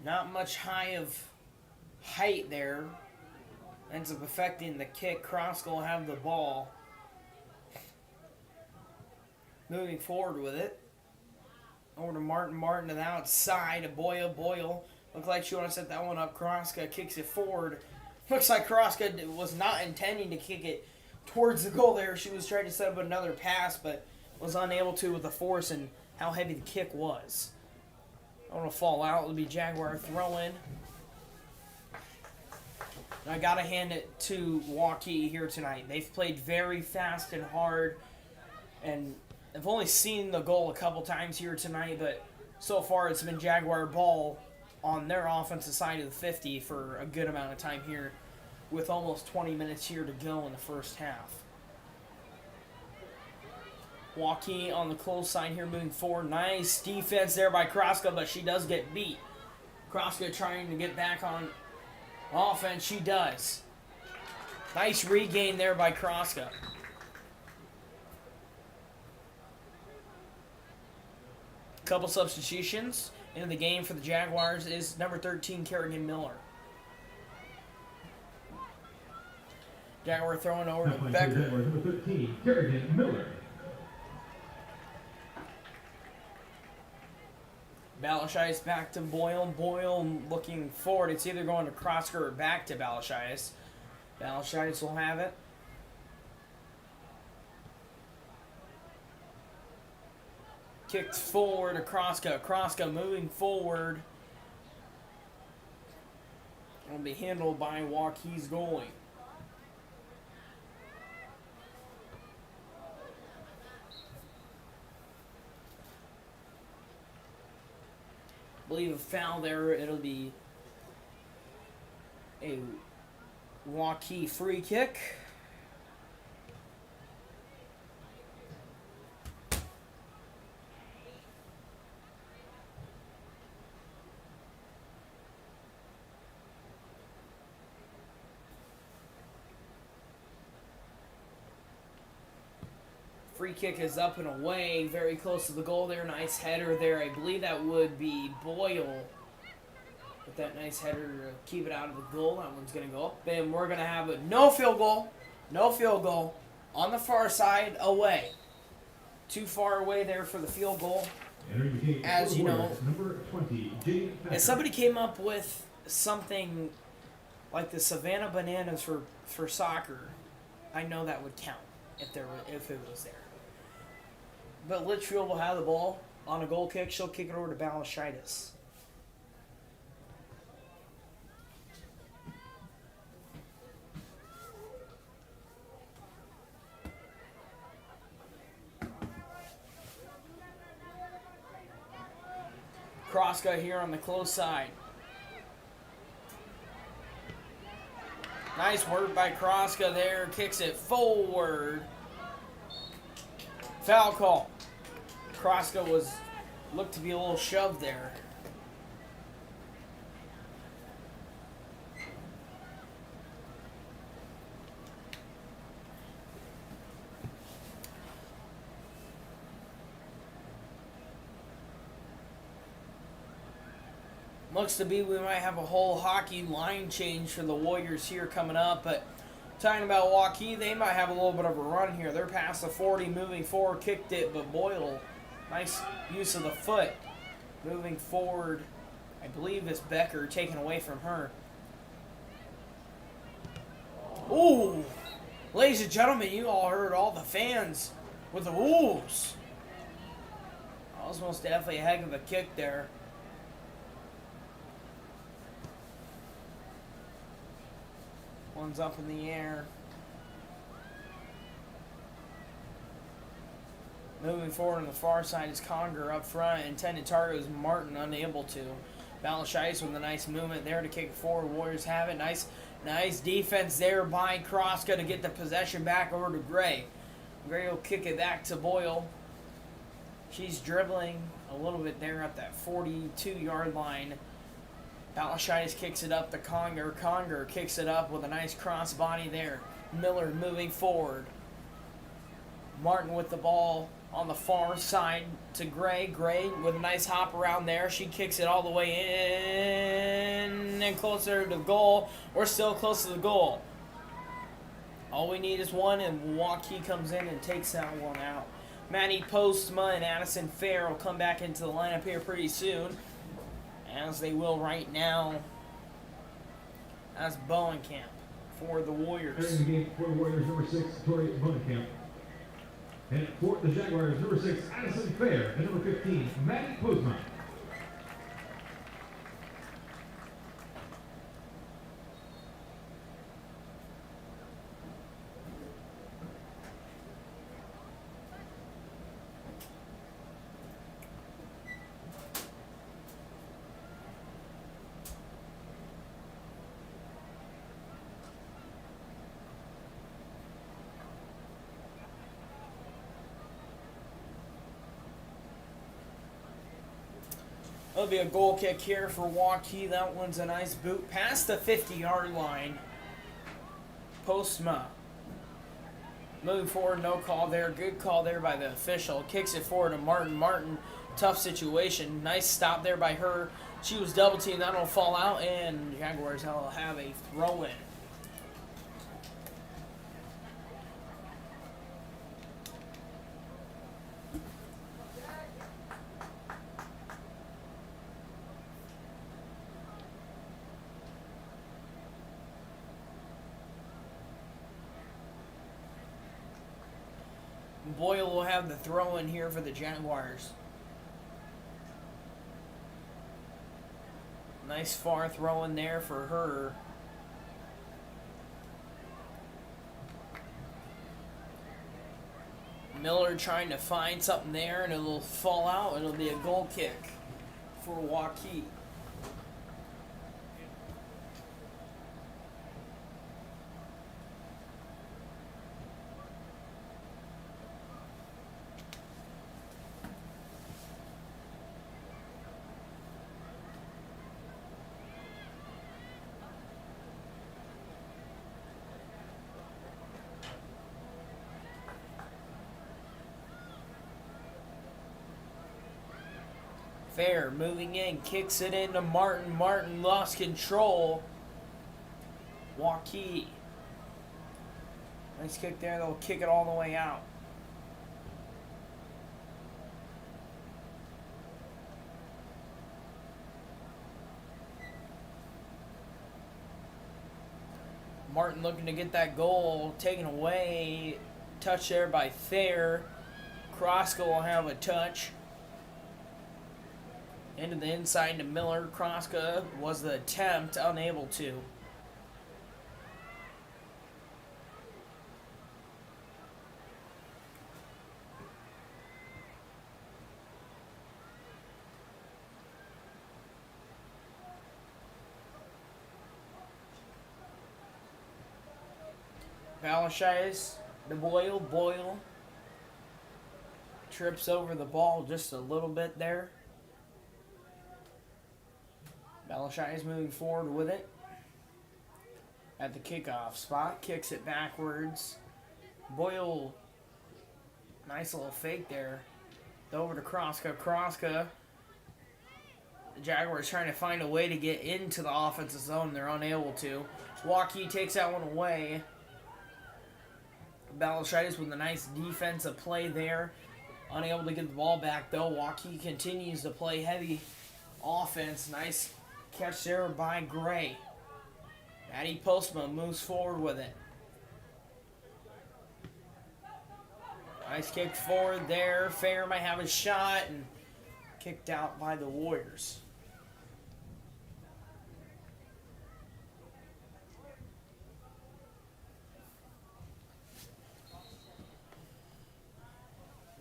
Not much height there. Ends up affecting the kick. Kroska will have the ball. Moving forward with it. Over to Martin. Martin to the outside. To Boyle. Boyle. Looks like she wants to set that one up. Kroska kicks it forward. Looks like Kroska was not intending to kick it towards the goal there. She was trying to set up another pass, but was unable to with the force and how heavy the kick was. I want to fall out. It'll be Jaguar throw-in. I got to hand it to Waukee here tonight. They've played very fast and hard, and I've only seen the goal a couple times here tonight, but so far it's been Jaguar ball on their offensive side of the 50 for a good amount of time here, with almost 20 minutes here to go in the first half. Waukee on the close side here, moving forward. Nice defense there by Kroska, but she does get beat. Kroska trying to get back on offense. She does. Nice regain there by Kroska. Couple substitutions into the game for the Jaguars is number 13, Kerrigan Miller. Jaguar throwing over to Becker. Number 13, Kerrigan Miller. Balashitis back to Boyle. Boyle looking forward. It's either going to Kroska or back to Balashitis. Balashitis will have it. Kicked forward to Kroska. Kroska moving forward. Will be handled by Waukee's goalie. I believe a foul there. It'll be a Waukee free kick. Free kick is up and away, very close to the goal there. Nice header there. I believe that would be Boyle. With that nice header to keep it out of the goal. That one's going to go up. And we're going to have a no field goal. No field goal. On the far side, away. Too far away there for the field goal. As you know, if somebody came up with something like the Savannah Bananas for soccer, I know that would count if it was there. But Litchfield will have the ball on a goal kick. She'll kick it over to Balashitis. Kroska here on the close side. Nice work by Kroska there. Kicks it forward. Foul call. Kroska looked to be a little shoved there. Looks to be we might have a whole hockey line change for the Warriors here coming up, but talking about Waukee, they might have a little bit of a run here. They're past the 40, moving forward, kicked it, but Boyle, nice use of the foot. Moving forward, I believe it's Becker taken away from her. Ooh! Ladies and gentlemen, you all heard all the fans with the oohs. That was most definitely a heck of a kick there. One's up in the air. Moving forward on the far side is Conger up front. Intended target was Martin, unable to. Balashitis with a nice movement there to kick forward. Warriors have it. Nice defense there by Kroska to get the possession back over to Gray. Gray will kick it back to Boyle. She's dribbling a little bit there at that 42-yard line. Balashitis kicks it up to Conger. Conger kicks it up with a nice crossbody there. Miller moving forward. Martin with the ball on the far side to Gray. Gray with a nice hop around there. She kicks it all the way in and closer to goal. We're still close to the goal. All we need is one, and Waukee comes in and takes that one out. Maddie Postma and Addison Fair will come back into the lineup here pretty soon, as they will right now. That's Bowenkamp for the Warriors. Entering the game for the Warriors, number 6, Tori Bowenkamp. And for the Jaguars, number 6, Addison Fair. And number 15, Maddie Postma. There'll be a goal kick here for Waukee. That one's a nice boot past the 50-yard line. Postma. Moving forward, no call there. Good call there by the official. Kicks it forward to Martin. Martin, tough situation. Nice stop there by her. She was double teamed. That'll fall out, and Jaguars will have a throw-in. Boyle will have the throw in here for the Jaguars. Nice far throw in there for her. Miller trying to find something there, and it'll fall out. It'll be a goal kick for Waukee. Fair moving in, kicks it into Martin. Martin lost control. Waukee. Nice kick there. They'll kick it all the way out. Martin looking to get that goal taken away. Touch there by Thayer. Kroska will have a touch. Into the inside to Miller. Kroska was the attempt, unable to. Balashize to Boyle. Boyle trips over the ball just a little bit there. Balashize moving forward with it at the kickoff spot. Kicks it backwards. Boyle, nice little fake there. Over to Kroska. Kroska. The Jaguars trying to find a way to get into the offensive zone. They're unable to. Waukee takes that one away. Balashize with a nice defensive play there. Unable to get the ball back though. Waukee continues to play heavy offense. Nice catch there by Gray. Maddie Postma moves forward with it. Nice kick forward there. Fair might have a shot and kicked out by the Warriors.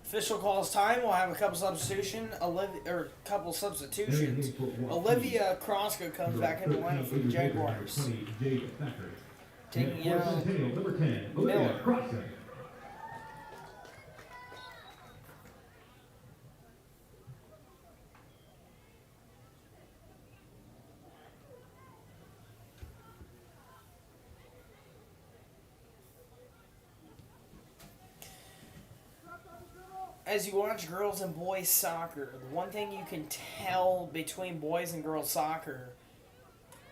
Official calls time. We'll have a couple substitutions. Olivia Kroska comes back into the lineup for the Jaguars. Taking out Miller. As you watch girls and boys soccer, the one thing you can tell between boys and girls soccer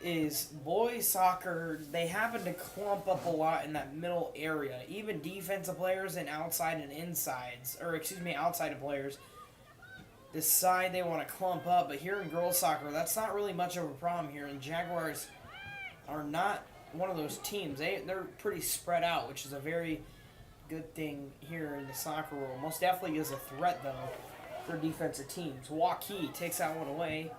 is boys soccer, they happen to clump up a lot in that middle area. Even defensive players and outside and insides, outside of players decide they want to clump up. But here in girls soccer, that's not really much of a problem here. And Jaguars are not one of those teams. They're pretty spread out, which is a very good thing here in the soccer world. Most definitely is a threat, though, for defensive teams. Waukee takes that one away.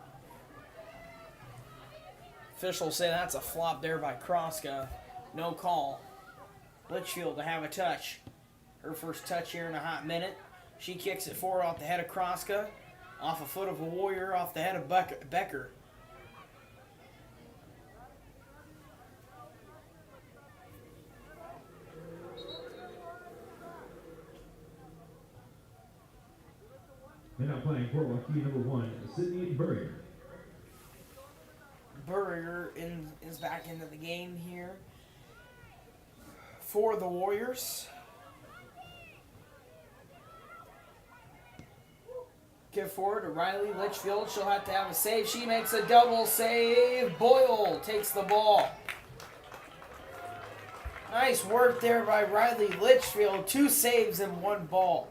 Officials say that's a flop there by Kroska. No call. Litchfield to have a touch. Her first touch here in a hot minute. She kicks it forward off the head of Kroska. Off a foot of a Warrior, off the head of Becker. And now playing for Waukee, number 1, Sydney Burrier. Burrier is back into the game here for the Warriors. Give forward to Riley Litchfield. She'll have to have a save. She makes a double save. Boyle takes the ball. Nice work there by Riley Litchfield. 2 saves and 1 ball.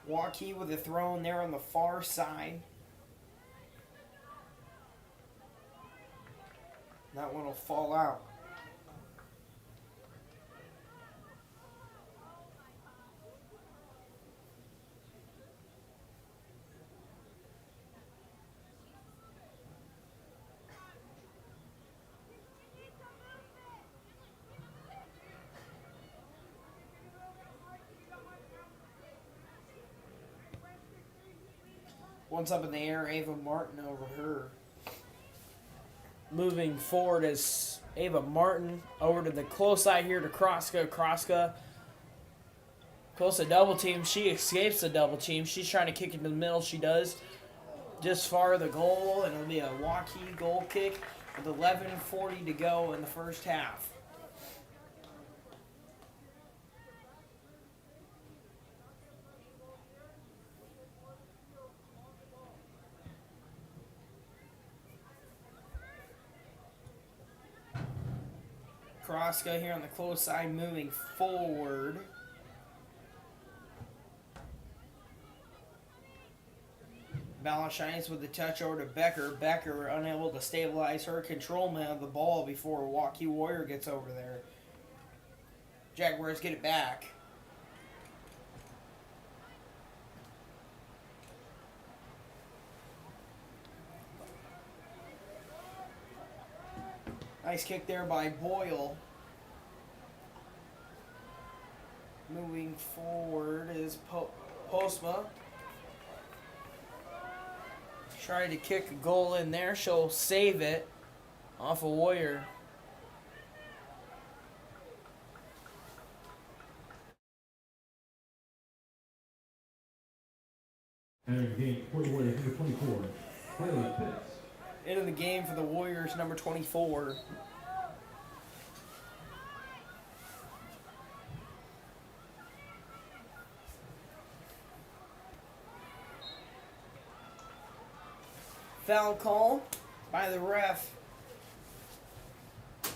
Waukee with a throw in there on the far side. That one will fall out. One's up in the air, Ava Martin over her. Moving forward is Ava Martin over to the close side here to Kroska. Kroska close to double team. She escapes the double team. She's trying to kick into the middle. She does. Just far of the goal, and it'll be a Waukee goal kick with 11:40 to go in the first half. Kroska here on the close side moving forward. Balashines with the touch over to Becker. Becker unable to stabilize her controlment of the ball before Waukee Warrior gets over there. Jaguars get it back. Nice kick there by Boyle. Moving forward is Postma. Try to kick a goal in there. She'll save it off a Warrior. Entering the game for the Warriors, number 24, Layla Pitts. Into the game for the Warriors, number 24. Foul call by the ref. I'm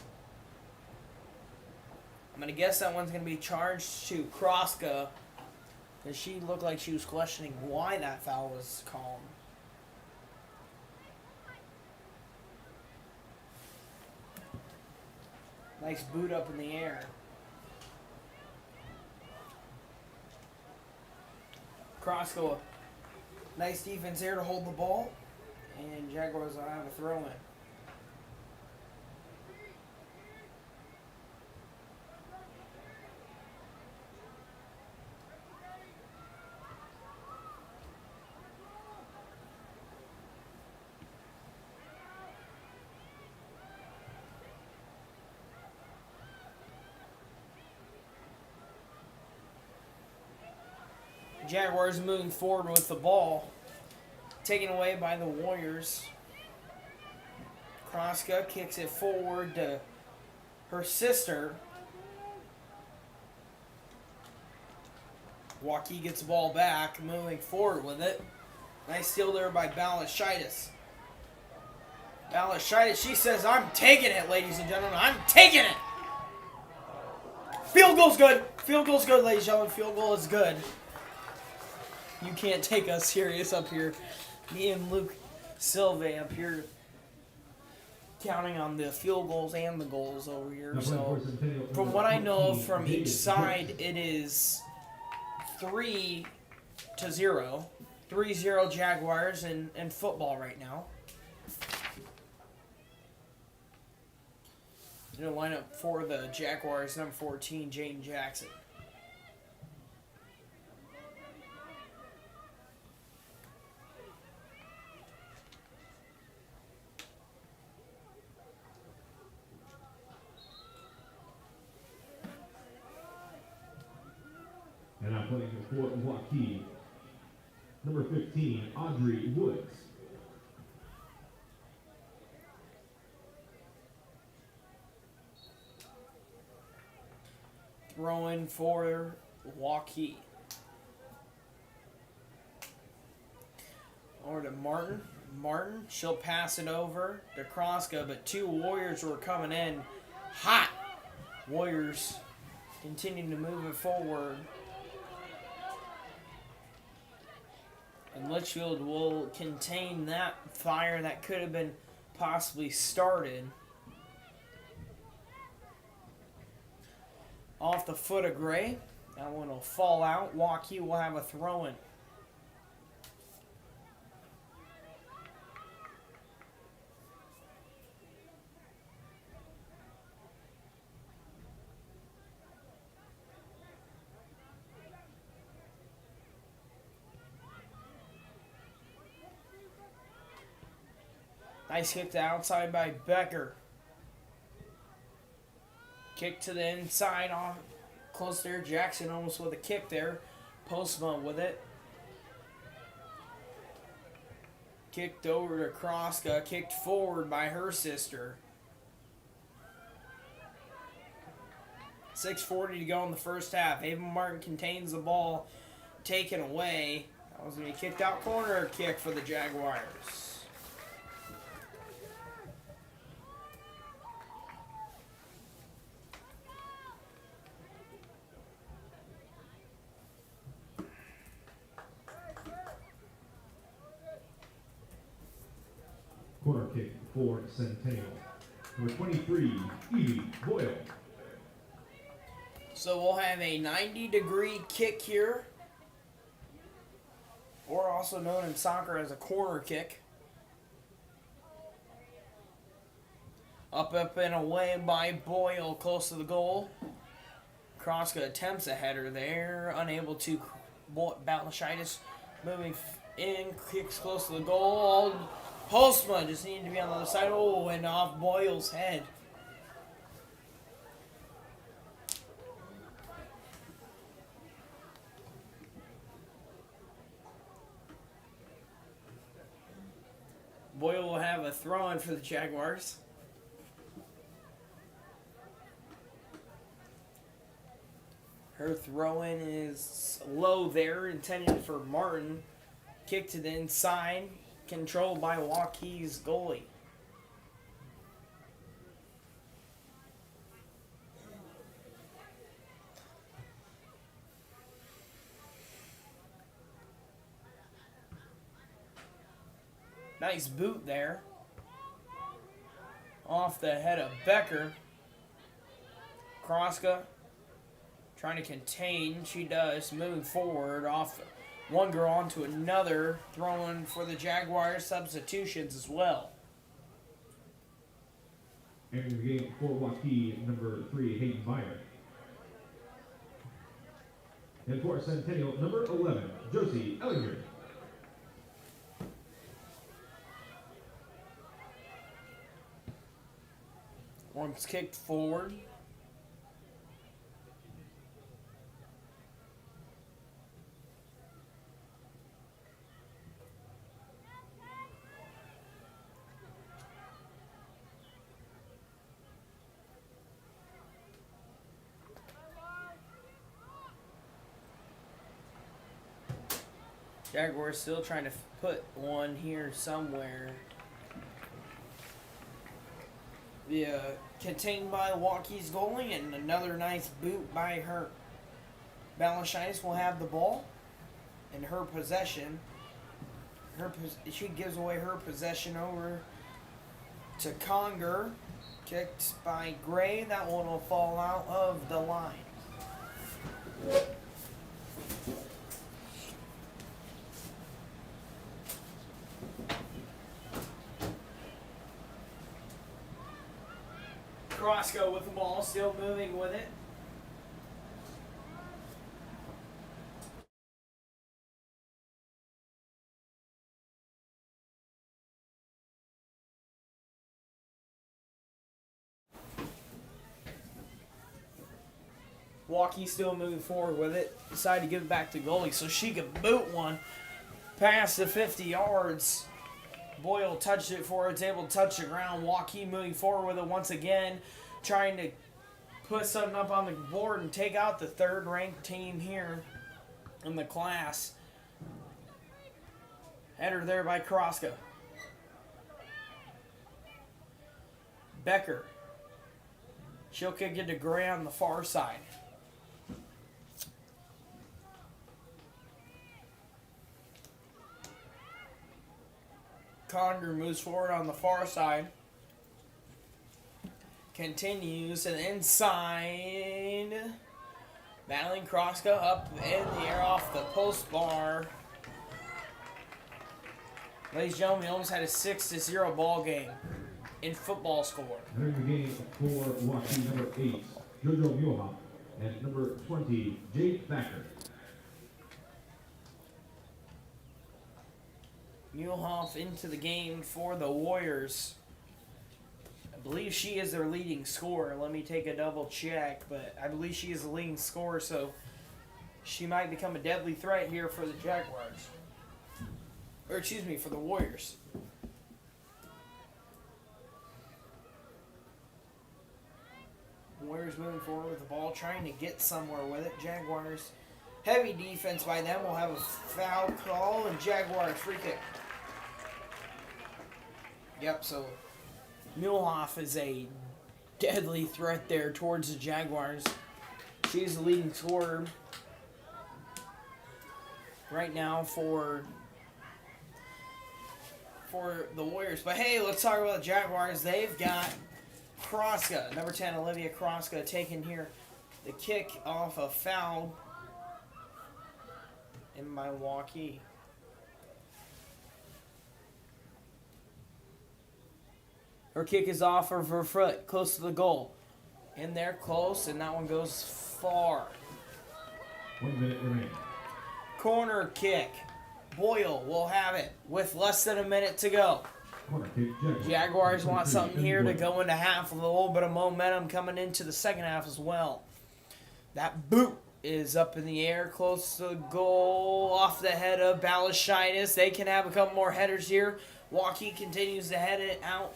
going to guess that one's going to be charged to Kroska, because she looked like she was questioning why that foul was called. Nice boot up in the air. Kroska, nice defense there to hold the ball. And Jaguars will have a throw in. Jaguars moving forward with the ball. Taken away by the Warriors. Kroska kicks it forward to her sister. Waukee gets the ball back, moving forward with it. Nice steal there by Balashaitis. Balashaitis, she says, I'm taking it, ladies and gentlemen. I'm taking it. Field goal's good. Field goal's good, ladies and gentlemen. Field goal is good. You can't take us serious up here. Me and Luke Silve up here counting on the field goals and the goals over here. So, from what I know from each side, it is 3-0. 3-0 Jaguars in football right now. Gonna line up for the Jaguars, number 14, Jaden Jackson. And I'm playing for Waukee, number 15, Audrey Woods. Throwing for Waukee. Over to Martin. Martin, she'll pass it over to Kroska, but two Warriors were coming in hot. Warriors continuing to move it forward. And Litchfield will contain that fire that could have been possibly started. Off the foot of Gray. That one will fall out. Waukee will have a throw-in. Nice kick to outside by Becker. Kick to the inside, off close there. Jackson almost with a kick there. Postma with it. Kicked over to Kroska. Kicked forward by her sister. 6:40 to go in the first half. Ava Martin contains the ball. Taken away. That was going to be kicked out corner kick for the Jaguars. Corner kick for Centennial. Number 23, Evie Boyle. So we'll have a 90-degree kick here, or also known in soccer as a corner kick. Up and away by Boyle, close to the goal. Kroska attempts a header there, unable to. Balashitis moving in, kicks close to the goal. Postma just needed to be on the other side. Oh, and off Boyle's head. Boyle will have a throw-in for the Jaguars. Her throw-in is low there, intended for Martin. Kick to the inside, controlled by Waukee's goalie. Nice boot there. Off the head of Becker. Kroska trying to contain. She does. Moving forward. Off one girl onto another. Throwing for the Jaguars. Substitutions as well. Entering the game for Waukee, number 3, Hayden Meyer. And for Centennial, number 11, Josie Ellinger. Once kicked forward. Jaguars still trying to put one here somewhere. Contained by Waukee's goalie, and another nice boot by her. Balashitis will have the ball in her possession. She gives away her possession over to Conger. Kicked by Gray. That one will fall out of the line. Kroska with the ball, still moving with it. Waukee still moving forward with it. Decided to give it back to goalie so she could boot one past the 50 yards. Boyle touched it for her. It's able to touch the ground. Waukee moving forward with it once again. Trying to put something up on the board and take out the third-ranked team here in the class. Header there by Kroska. Becker. She'll kick it to Gray on the far side. Conger moves forward on the far side. Continues to the inside. Battling Kroska up in the air off the post bar. Ladies and gentlemen, we almost had a 6-0 ball game in football score. Entering the game for Waukee, number 8, Jojo Muha, and number 20, Jade Thacker. Muehlhoff into the game for the Warriors. I believe she is their leading scorer. Let me take a double check, but I believe she is the leading scorer, so she might become a deadly threat here for the Jaguars. Or excuse me, for the Warriors. Warriors moving forward with the ball, trying to get somewhere with it. Jaguars, heavy defense by them. Will have a foul call, and Jaguars free kick. Yep, so Muehlhoff is a deadly threat there towards the Jaguars. She's the leading scorer right now for the Warriors. But hey, let's talk about the Jaguars. They've got Kroska, number 10, Olivia Kroska, taking here the kick off a foul in Milwaukee. Her kick is off of her foot, close to the goal. In there, close, and that one goes far. 1 minute remaining. Corner kick. Boyle will have it with less than a minute to go. Corner kick, Jaguars want something here to go into half with a little bit of momentum coming into the second half as well. That boot is up in the air, close to the goal, off the head of Balashitis. They can have a couple more headers here. Waukee continues to head it out.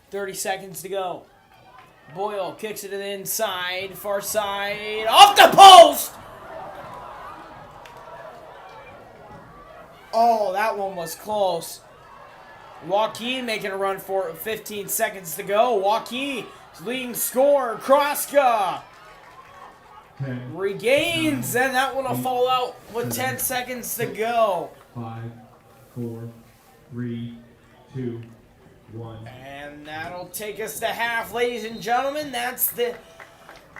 30 seconds to go. Boyle kicks it to the inside, far side, off the post! Oh, that one was close. Waukee making a run for it. 15 seconds to go. Waukee leading scorer, Kroska regains, and that one will fall out with 10 seconds to go. 5, 4, 3, 2, 1. And that'll take us to half, ladies and gentlemen. That's the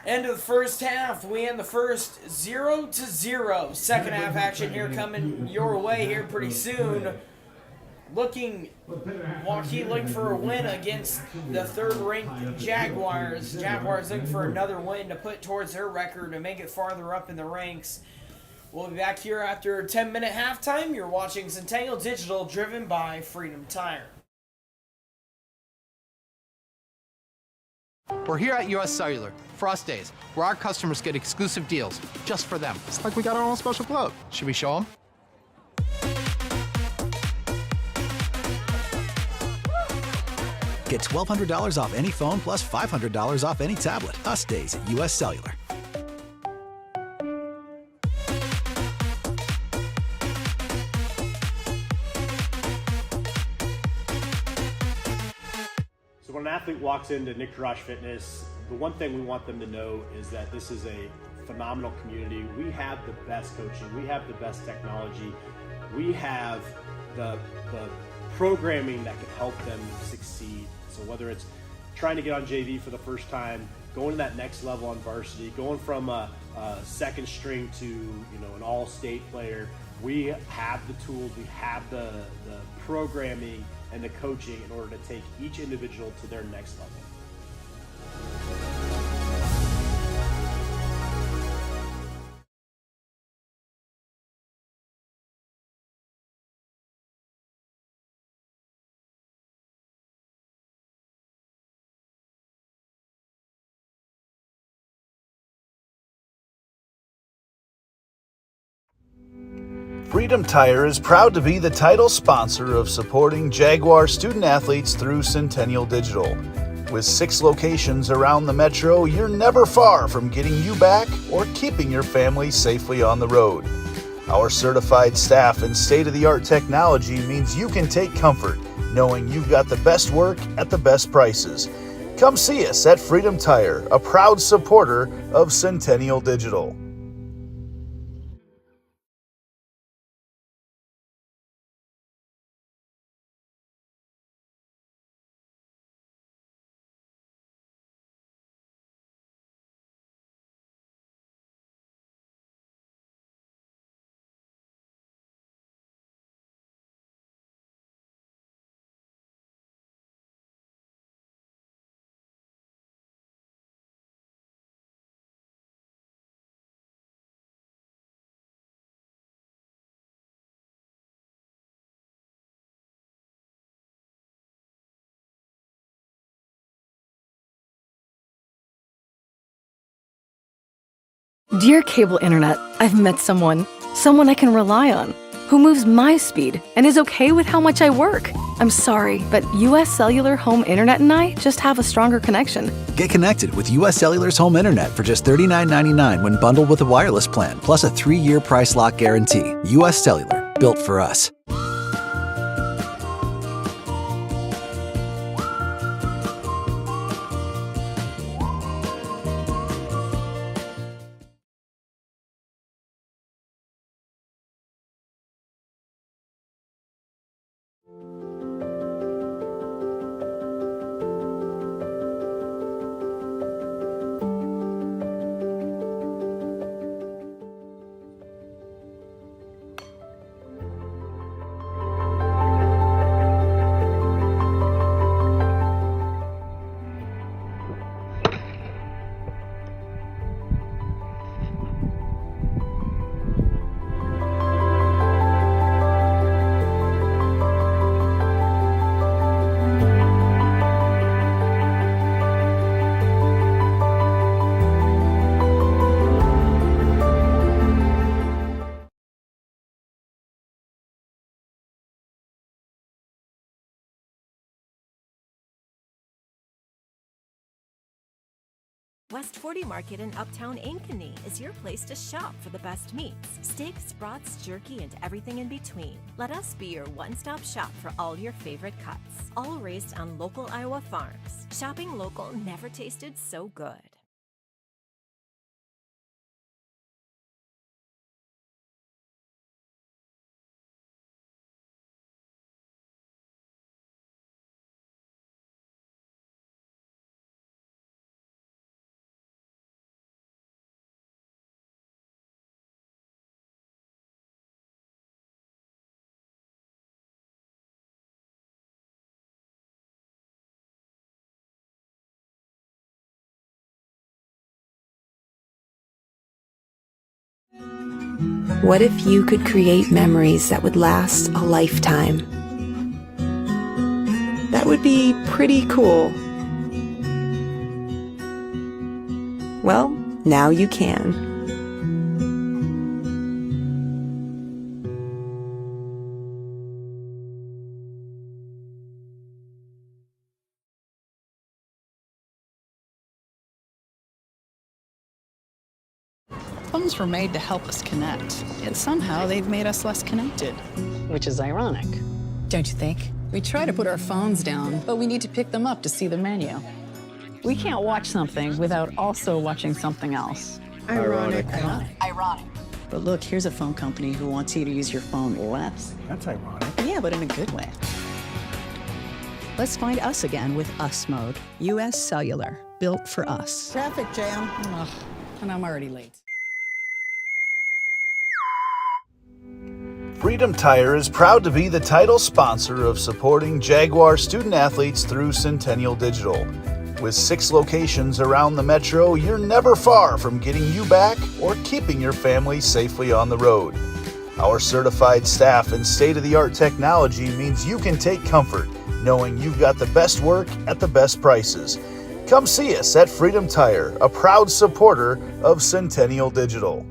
end of the first half. We end the first 0-0. Second half action here coming your way here pretty soon. Waukee looking for a win against the third-ranked Jaguars. Jaguars looking for another win to put towards their record and make it farther up in the ranks. We'll be back here after a 10-minute halftime. You're watching Centennial Digital, driven by Freedom Tire. We're here at US Cellular, Frost Days, where our customers get exclusive deals just for them. It's like we got our own special club. Should we show them? Get $1,200 off any phone plus $500 off any tablet. Us days at US Cellular. So when an athlete walks into Nick Rush Fitness, the one thing we want them to know is that this is a phenomenal community. We have the best coaching. We have the best technology. We have the programming that can help them succeed. So whether it's trying to get on JV for the first time, going to that next level on varsity, going from a second string to an all-state player, we have the tools, we have the programming and the coaching in order to take each individual to their next level. Freedom Tire is proud to be the title sponsor of supporting Jaguar student athletes through Centennial Digital. With 6 locations around the metro, you're never far from getting you back or keeping your family safely on the road. Our certified staff and state-of-the-art technology means you can take comfort knowing you've got the best work at the best prices. Come see us at Freedom Tire, a proud supporter of Centennial Digital. Dear Cable Internet, I've met someone I can rely on, who moves my speed and is okay with how much I work. I'm sorry, but US Cellular Home Internet and I just have a stronger connection. Get connected with US Cellular's home internet for just $39.99 when bundled with a wireless plan, plus a 3-year price lock guarantee. US Cellular, built for us. West 40 Market in Uptown Ankeny is your place to shop for the best meats, steaks, brats, jerky, and everything in between. Let us be your one-stop shop for all your favorite cuts, all raised on local Iowa farms. Shopping local never tasted so good. What if you could create memories that would last a lifetime? That would be pretty cool. Well, now you can. Phones were made to help us connect, yet somehow they've made us less connected. Which is ironic. Don't you think? We try to put our phones down, but we need to pick them up to see the menu. We can't watch something without also watching something else. Ironic. Ironic. But look, here's a phone company who wants you to use your phone less. That's ironic. Yeah, but in a good way. Let's find us again with Us Mode. US Cellular, built for us. Traffic jam. Ugh, and I'm already late. Freedom Tire is proud to be the title sponsor of supporting Jaguar student athletes through Centennial Digital. With 6 locations around the metro, you're never far from getting you back or keeping your family safely on the road. Our certified staff and state-of-the-art technology means you can take comfort knowing you've got the best work at the best prices. Come see us at Freedom Tire, a proud supporter of Centennial Digital.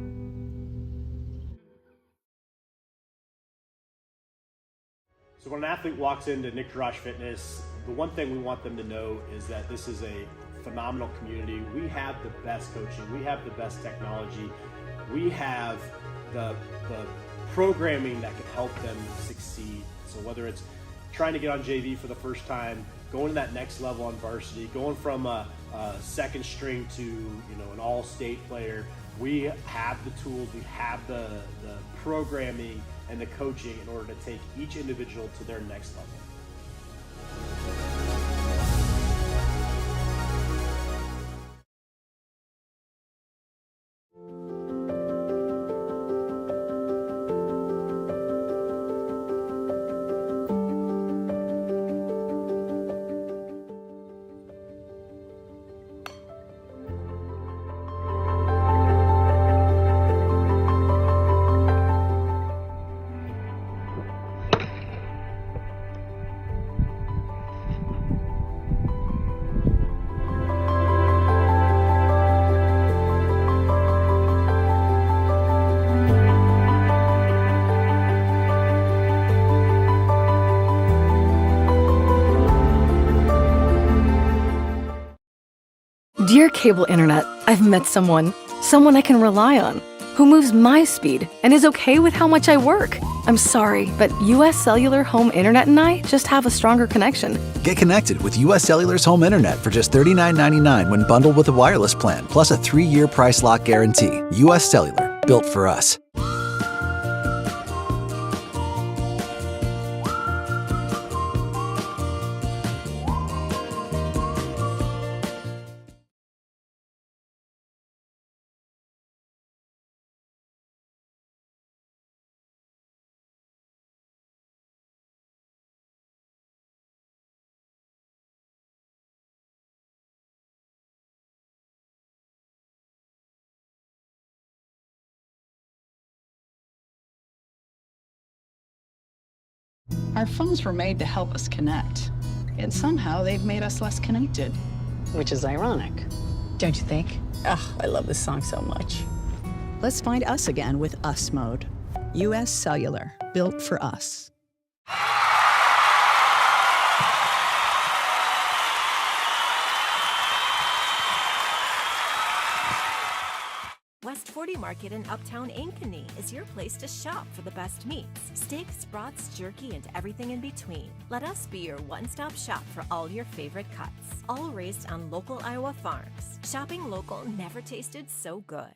So when an athlete walks into Nick Garage Fitness, the one thing we want them to know is that this is a phenomenal community. We have the best coaching. We have the best technology. We have the programming that can help them succeed. So whether it's trying to get on JV for the first time, going to that next level on varsity, going from a second string to an all-state player, we have the tools, we have the programming and the coaching in order to take each individual to their next level. Dear cable internet, I've met someone I can rely on, who moves my speed and is okay with how much I work. I'm sorry, but US Cellular Home Internet and I just have a stronger connection. Get connected with US Cellular's home internet for just $39.99 when bundled with a wireless plan, plus a 3-year price lock guarantee. US Cellular, built for us. Our phones were made to help us connect, yet somehow they've made us less connected. Which is ironic, don't you think? Oh, I love this song so much. Let's find us again with Us Mode. US Cellular, built for us. West 40 Market in Uptown Ankeny is your place to shop for the best meats, steaks, brats, jerky, and everything in between. Let us be your one-stop shop for all your favorite cuts, all raised on local Iowa farms. Shopping local never tasted so good.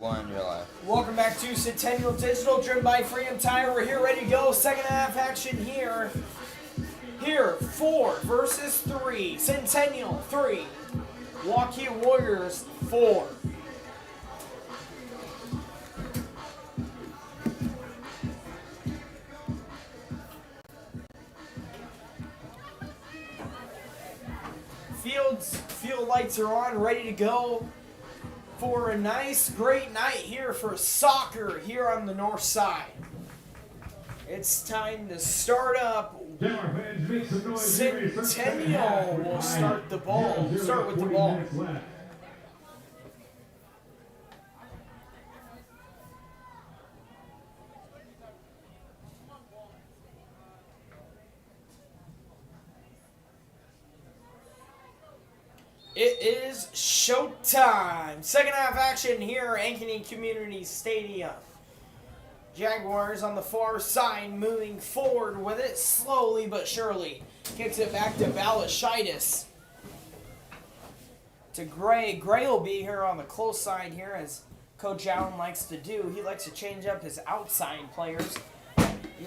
In your life. Welcome back to Centennial Digital, driven by Freedom Tire. We're here ready to go. Second half action here. 4 versus 3. Centennial 3. Waukee Warriors 4. Field lights are on, ready to go for a nice, great night here for soccer here on the north side. It's time to start up. Centennial will start the ball. Start with the ball. It is showtime. Second half action here, Ankeny Community Stadium. Jaguars on the far side moving forward with it slowly but surely. Kicks it back to Balashitis. To Gray. Gray will be here on the close side here, as Coach Allen likes to do. He likes to change up his outside players.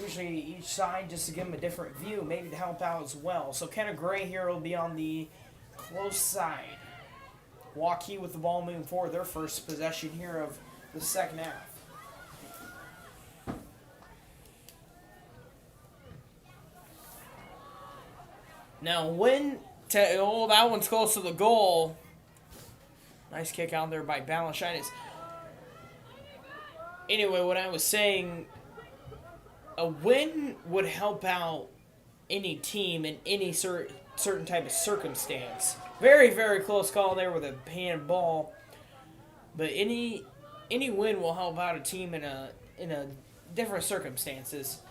Usually each side just to give them a different view, maybe to help out as well. So Kenna Gray here will be on the close side. Waukee with the ball moving forward, their first possession here of the second half. Now that one's close to the goal. Nice kick out there by Balashitis. Anyway, what I was saying, a win would help out any team in any certain type of circumstance. Very, very close call there with a hand ball. But any win will help out a team in a different circumstances.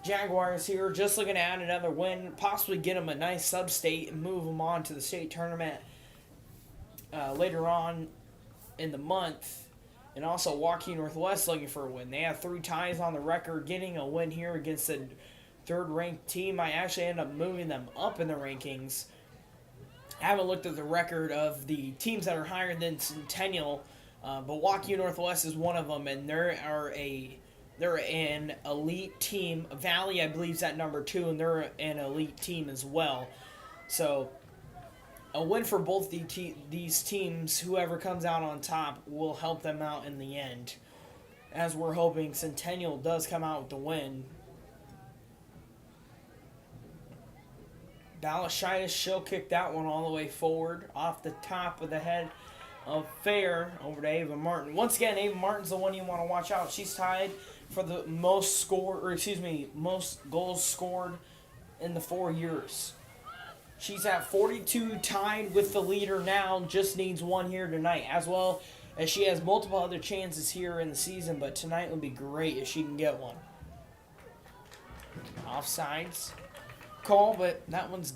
Jaguars here just looking to add another win, possibly get them a nice sub-state and move them on to the state tournament later on in the month. And also Waukee Northwest looking for a win. They have 3 ties on the record. Getting a win here against a third-ranked team might actually end up moving them up in the rankings. I haven't looked at the record of the teams that are higher than Centennial, but Waukee Northwest is one of them, and they're an elite team. Valley, I believe, is at number 2, and they're an elite team as well. So a win for both these teams, whoever comes out on top, will help them out in the end, as we're hoping Centennial does come out with the win. Balashitis, she'll kick that one all the way forward off the top of the head of Fair over to Ava Martin. Once again, Ava Martin's the one you want to watch out. She's tied for the most goals scored in the 4 years. She's at 42, tied with the leader now. Just needs one here tonight, as well as she has multiple other chances here in the season, but tonight would be great if she can get one. Offsides call, but that one's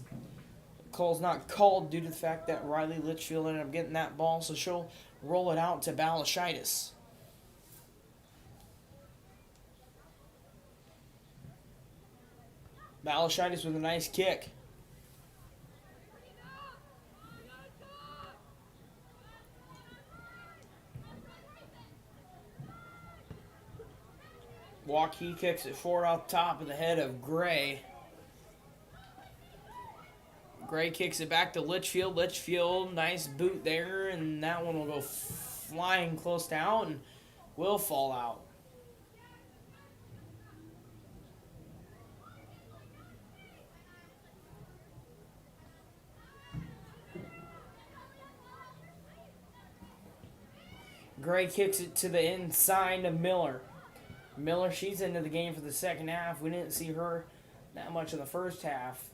call's not called due to the fact that Riley Litchfield ended up getting that ball, so she'll roll it out to Balashitis. Balashitis with a nice kick. Waukee kicks it forward off the top of the head of Gray. Gray kicks it back to Litchfield. Litchfield, nice boot there, and that one will go flying close to out and will fall out. Gray kicks it to the inside of Miller. Miller, she's into the game for the second half. We didn't see her that much in the first half.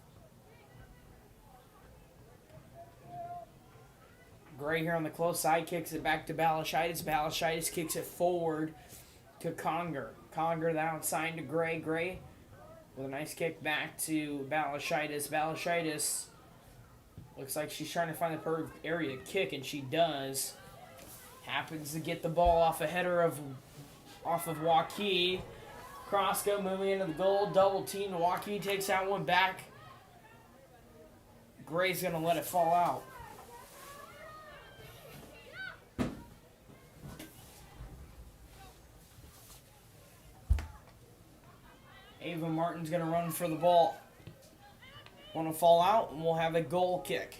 Gray here on the close side kicks it back to Balashitis. Balashitis kicks it forward to Conger. Conger the outside to Gray. Gray with a nice kick back to Balashitis. Balashitis looks like she's trying to find the perfect area to kick, and she does. Happens to get the ball off a header off of Waukee. Crossgo moving into the goal. Double team. Waukee takes that one back. Gray's going to let it fall out. Ava Martin's going to run for the ball. Want to fall out, and we'll have a goal kick.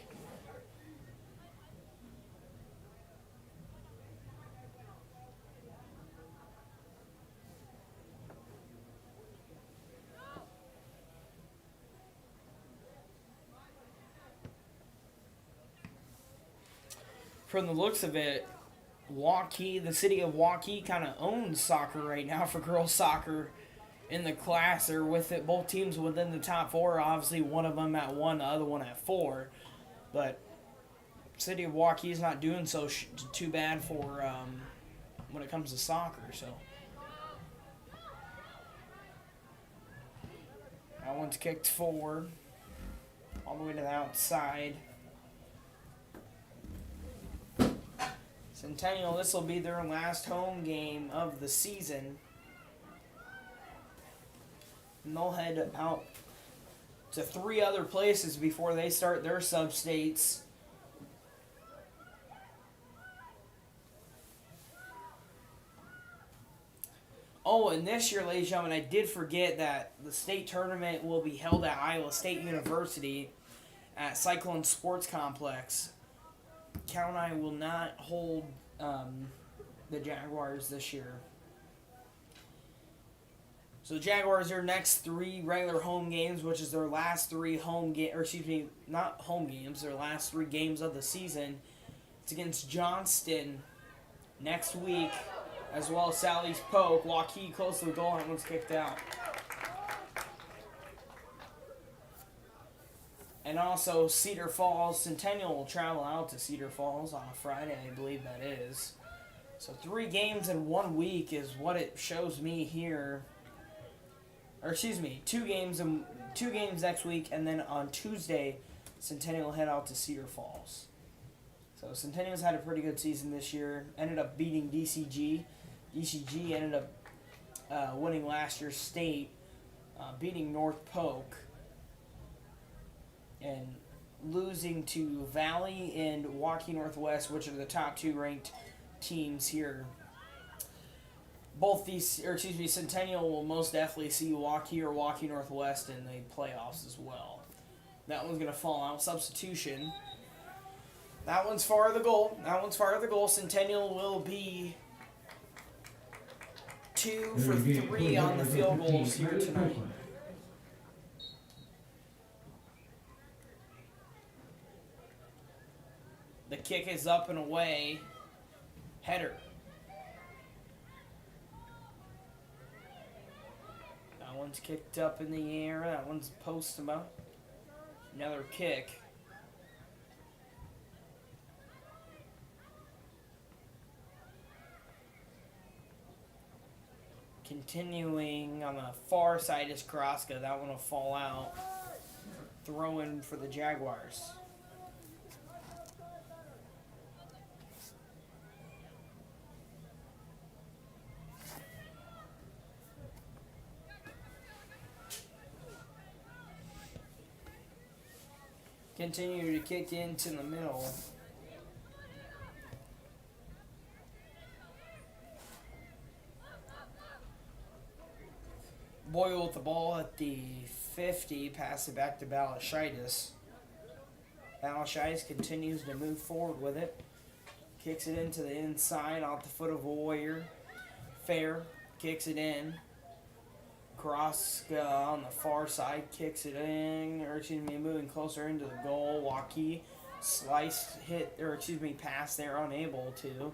From the looks of it, Waukee, the city of Waukee, kind of owns soccer right now for girls soccer in the class. They're with it, both teams within the top four. Obviously, one of them at 1, the other one at 4. But city of Waukee is not doing so too bad for when it comes to soccer. So that one's kicked forward, all the way to the outside. Centennial, this will be their last home game of the season. And they'll head out to 3 other places before they start their sub-states. Oh, and this year, ladies and gentlemen, I did forget that the state tournament will be held at Iowa State University at Cyclone Sports Complex. Cal and I will not hold the Jaguars this year. So the Jaguars, their next 3 regular home games, which is their last 3 their last 3 games of the season. It's against Johnston next week, as well as Sally's Polk. Waukee close to the goal, that one's kicked out. And also Cedar Falls. Centennial will travel out to Cedar Falls on a Friday, I believe that is. So 3 games in 1 week is what it shows me here. Or excuse me, 2 games next week, and then on Tuesday, Centennial will head out to Cedar Falls. So Centennial's had a pretty good season this year. Ended up beating DCG. DCG ended up winning last year's state, beating North Polk, and losing to Valley and Waukee Northwest, which are the top 2 ranked teams here. Centennial will most definitely see Waukee or Waukee Northwest in the playoffs as well. That one's going to fall out. Substitution. That one's far the goal. Centennial will be 2 for 3 on the field goals here tonight. The kick is up and away. Header. That one's kicked up in the air. That one's post about Another kick. Continuing on the far side is Kraska. That one will fall out. Throw in for the Jaguars. Continue to kick into the middle. Boyle with the ball at the 50, pass it back to Balashitis. Balashitis continues to move forward with it. Kicks it into the inside off the foot of Warrior. Fair kicks it in. Kraska on the far side kicks it in, moving closer into the goal. Waukee pass there, unable to.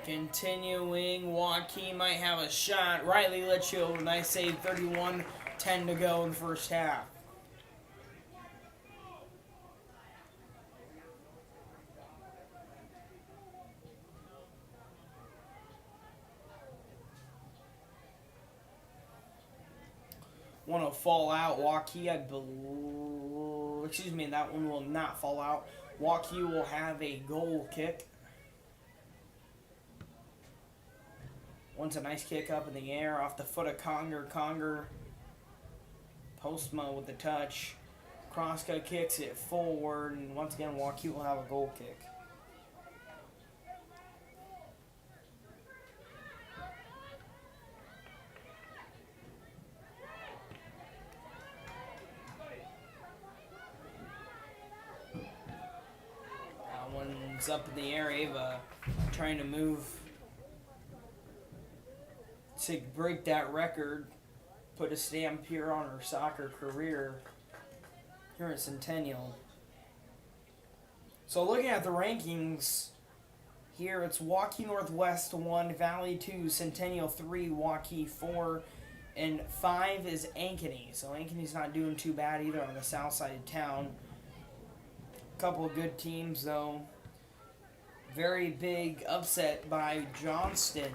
Continuing, Waukee might have a shot. Riley Litchfield, nice save, 31-10 to go in the first half. One will fall out. Waukee, that one will not fall out. Waukee will have a goal kick. One's a nice kick up in the air off the foot of Conger. Conger, Postma with the touch. Kraska kicks it forward, and once again, Waukee will have a goal kick. That one's up in the air. Ava trying to move to break that record, put a stamp here on her soccer career here at Centennial. So looking at the rankings here, it's Waukee Northwest 1, Valley 2, Centennial 3, Waukee 4, and 5 is Ankeny. So Ankeny's not doing too bad either on the south side of town. Couple of good teams though. Very big upset by Johnston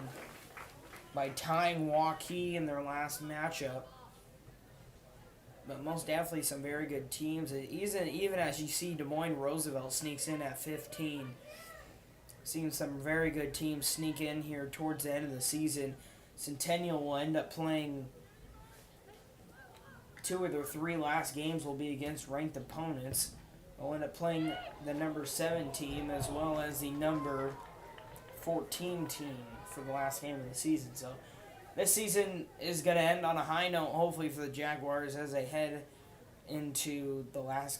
by tying Waukee in their last matchup. But most definitely some very good teams. Even as you see Des Moines Roosevelt sneaks in at 15. Seeing some very good teams sneak in here towards the end of the season. Centennial will end up playing 2 of their 3 last games will be against ranked opponents. They'll end up playing the number 7 team as well as the number 14 team for the last game of the season. So this season is going to end on a high note, hopefully, for the Jaguars as they head into the last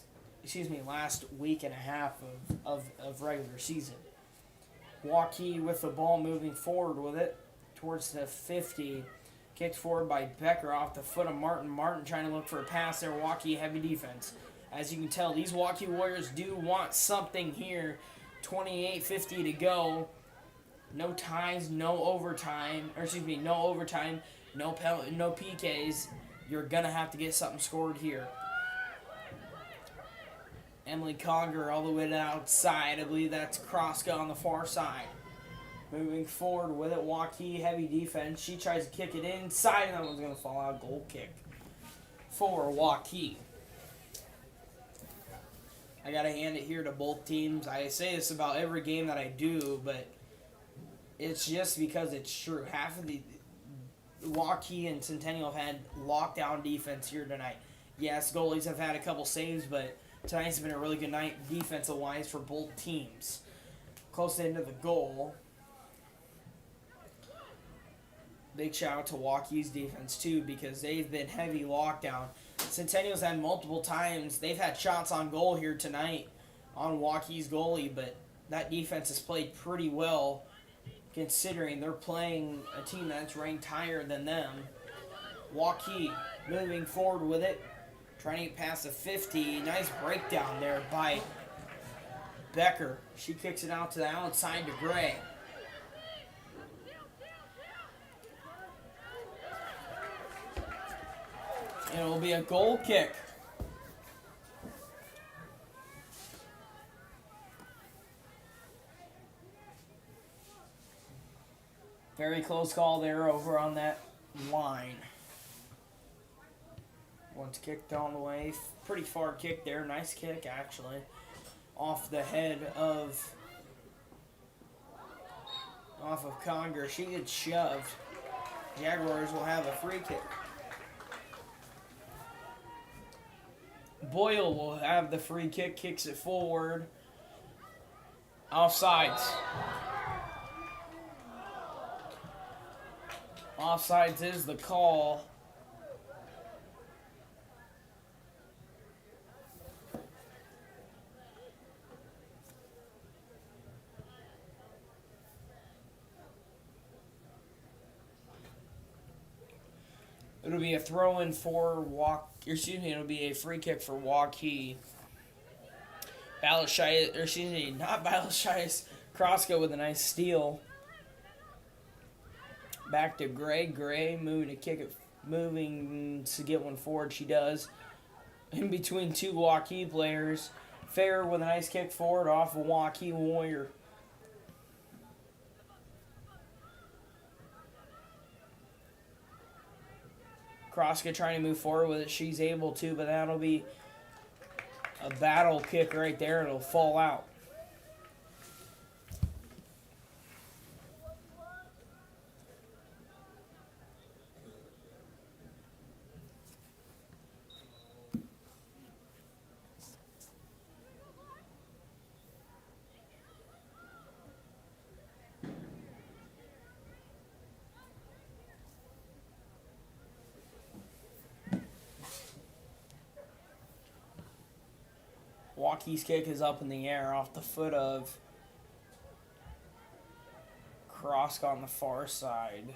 week and a half of regular season. Waukee with the ball moving forward with it towards the 50. Kicked forward by Becker off the foot of Martin. Martin trying to look for a pass there. Waukee heavy defense. As you can tell, these Waukee Warriors do want something here. 28:50 to go. No ties, no overtime, no PKs. You're going to have to get something scored here. Emily Conger all the way to the outside. I believe that's Kraska on the far side. Moving forward with it, Waukee, heavy defense. She tries to kick it inside, and that one's going to fall out. Goal kick for Waukee. I got to hand it here to both teams. I say this about every game that I do, but it's just because it's true. Half of the Waukee and Centennial have had lockdown defense here tonight. Yes, goalies have had a couple saves, but tonight's been a really good night defensive-wise for both teams. Close into the goal. Big shout out to Waukee's defense, too, because they've been heavy lockdown. Centennial's had multiple times. They've had shots on goal here tonight on Waukee's goalie, but that defense has played pretty well considering they're playing a team that's ranked higher than them. Waukee moving forward with it, trying to get past the 50. Nice breakdown there by Becker. She kicks it out to the outside to Gray. And it will be a goal kick. Very close call there over on that line. Once kicked all the way. Pretty far kick there. Nice kick, actually. Off the head of Conger. She gets shoved. Jaguars will have a free kick. Boyle will have the free kick. Kicks it forward. Offsides. Offsides is the call. It'll be a throw-in for it'll be a free kick for Waukee. Not Balashaitis. Kroska with a nice steal. Back to Gray. Gray moving to get one forward. She does. In between two Waukee players. Fair with a nice kick forward off a Waukee Warrior. Kroska trying to move forward with it. She's able to, but that'll be a battle kick right there. It'll fall out. Waukee's kick is up in the air off the foot of Kroska on the far side.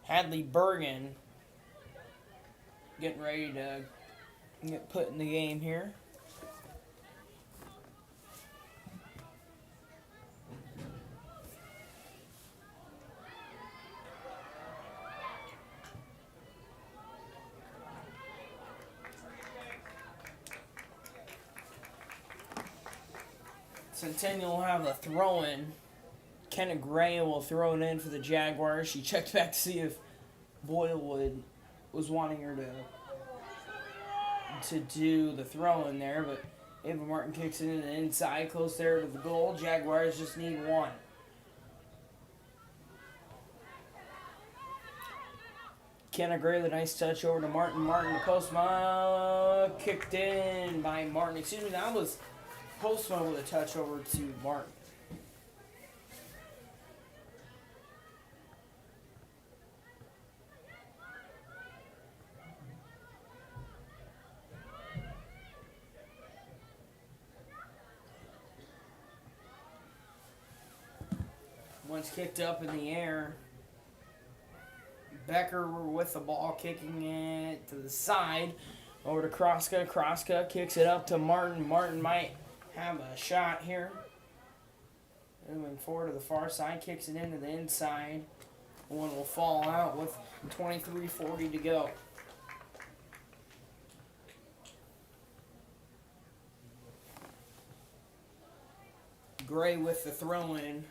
Hadley Bergen getting ready to get put in the game here. Centennial will have a throw-in. Kenna Gray will throw it in for the Jaguars. She checked back to see if Boyle was wanting her to do the throw-in there, but Ava Martin kicks it in the inside, close there to the goal. Jaguars just need one. Kenna Gray, the nice touch over to Martin. Martin to Postma, kicked in by Martin. Excuse me, that was Postma with a touch over to Martin. Once kicked up in the air. Becker with the ball, kicking it to the side. Over to Kroska. Kroska kicks it up to Martin. Martin might have a shot here. Moving forward to the far side, kicks it into the inside. One will fall out with 23:40 to go. Gray with the throw-in.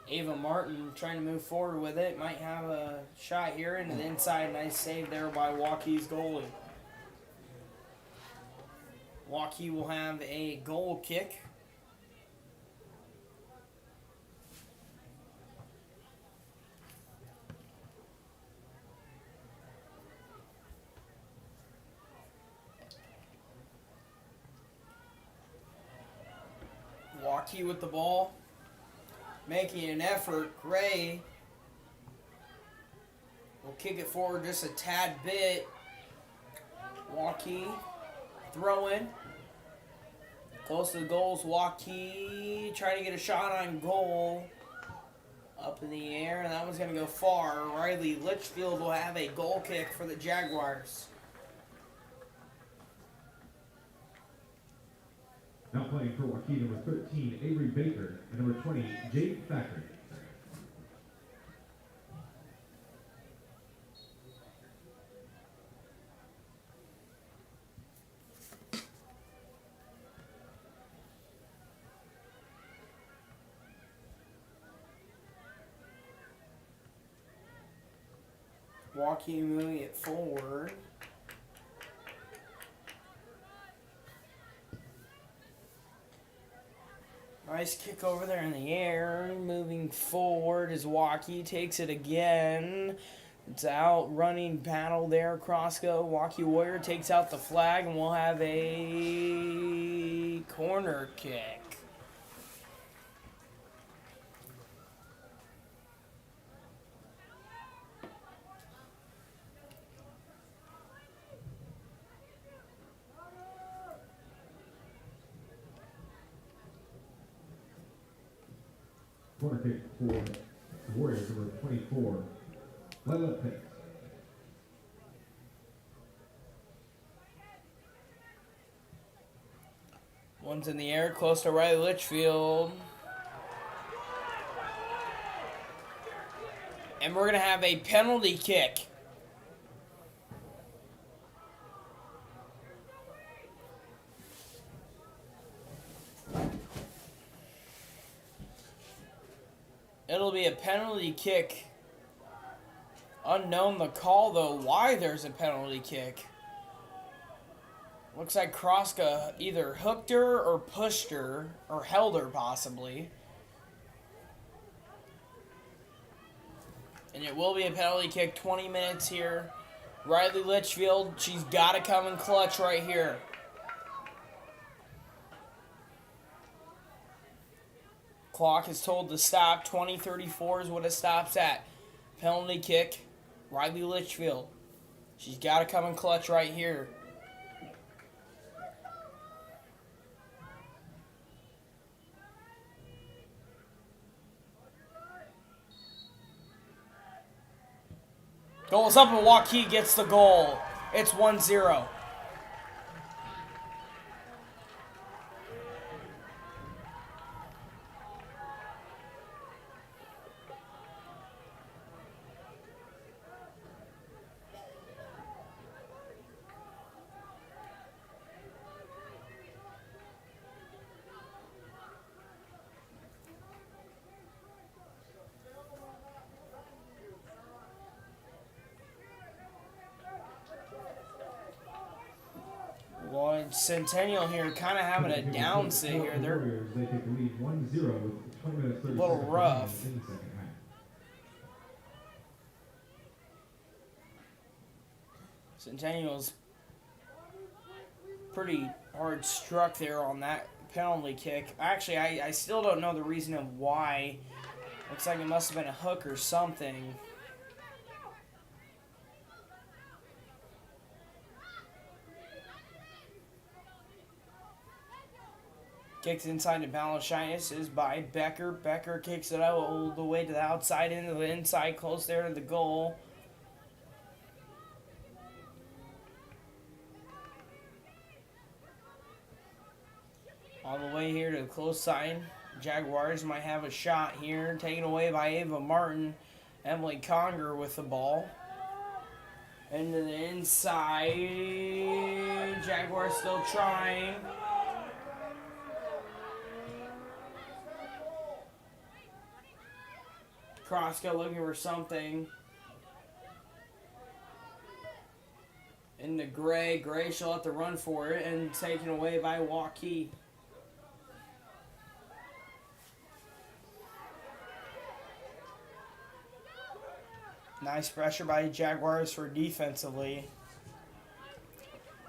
Ava Martin trying to move forward with it. Might have a shot here into the inside. Nice save there by Waukee's goalie. Waukee will have a goal kick. Waukee with the ball. Making an effort. Gray will kick it forward just a tad bit. Waukee throw in. Close to the goals. Waukee trying to get a shot on goal. Up in the air, and that one's going to go far. Riley Litchfield will have a goal kick for the Jaguars. Now playing for Waukee, number 13, Avery Baker, and number 20, Jake Factory. Waukee moving it forward. Nice kick over there in the air. Moving forward as Waukee takes it again. It's out, running battle there. Crossgo. Waukee Warrior takes out the flag, and we'll have a corner kick. Corner kick for Warriors, number 24, Lila Pitts. One's in the air, close to Riley Litchfield. And we're going to have a penalty kick. It'll be a penalty kick. Unknown the call, though, why there's a penalty kick. Looks like Kroska either hooked her or pushed her, or held her possibly. And it will be a penalty kick, 20 minutes here. Riley Litchfield, she's got to come in clutch right here. Clock is told to stop. 20:34 is what it stops at. Penalty kick. Riley Litchfield. She's got to come in clutch right here. Goes up and Waukee gets the goal. It's 1-0. Well, Centennial here kind of having a down sit here. They're They take the lead 1-0 with 20 minutes 30 a little seconds rough. in the second half. Centennial's pretty hard struck there on that penalty kick. Actually, I still don't know the reason of why. Looks like it must have been a hook or something. Kicks inside to Balashitis is by Becker. Becker kicks it out all the way to the outside, into the inside, close there to the goal. All the way here to the close side. Jaguars might have a shot here. Taken away by Ava Martin. Emily Conger with the ball. Into the inside. Jaguars still trying. Kroska looking for something. Into Gray. Gray she'll have to run for it, and taken away by Waukee. Nice pressure by Jaguars for defensively.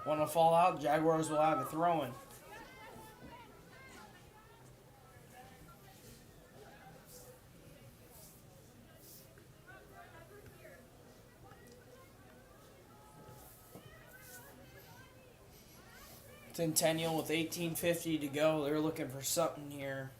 Want to fall out, Jaguars will have a throw-in. Centennial with 18:50 to go. They're looking for something here.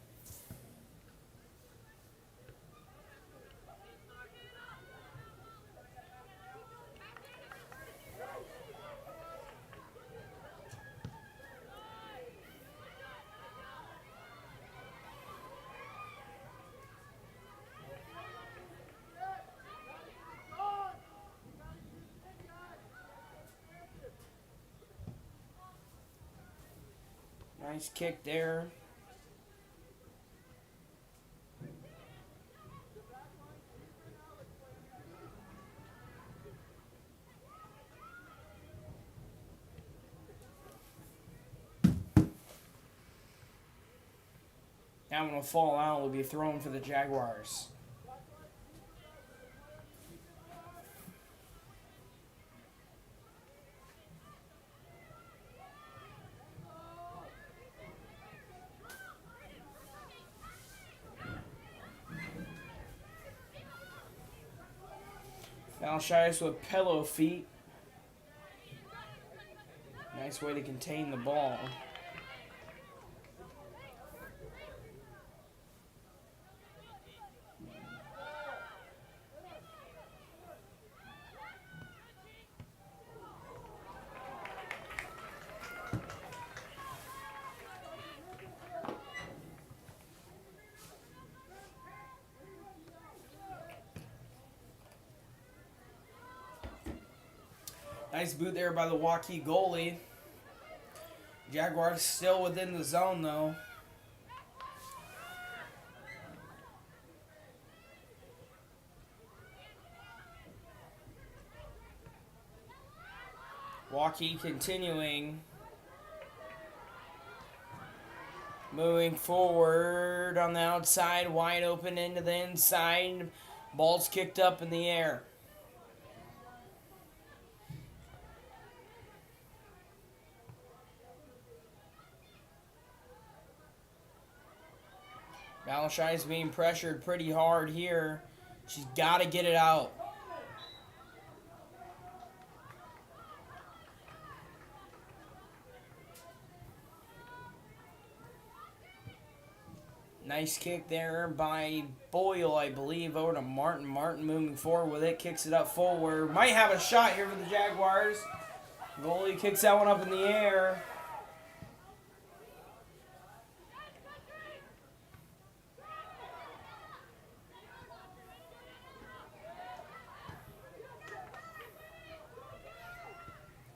Nice kick there. That one will fall out. Will be thrown for the Jaguars. Malchias with pillow feet. Nice way to contain the ball. Nice boot there by the Waukee goalie. Jaguars still within the zone though. Waukee continuing. Moving forward on the outside, wide open into the inside. Ball's kicked up in the air. Malachai's being pressured pretty hard here. She's got to get it out. Nice kick there by Boyle, I believe, over to Martin. Martin moving forward with it, kicks it up forward. Might have a shot here for the Jaguars. Goalie kicks that one up in the air.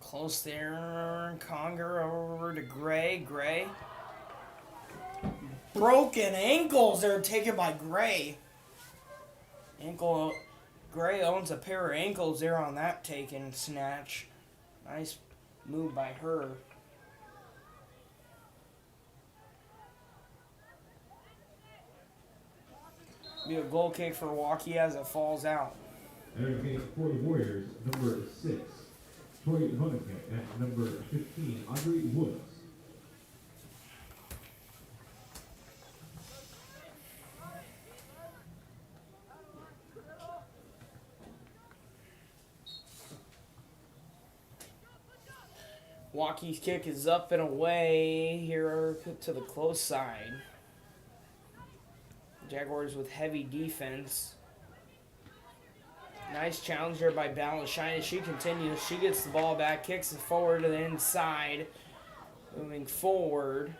Close there. Conger over to Gray. Gray. Broken ankles there taken by Gray. Gray owns a pair of ankles there on that taken snatch. Nice move by her. Be a goal kick for Waukee as it falls out. And for the Warriors, number 6. Troy Hunnigan at number 15, Audrey Woods. Waukee's kick is up and away here to the close side. Jaguars with heavy defense. Nice challenge there by Ballantyne. She continues. She gets the ball back, kicks it forward to the inside. Moving forward.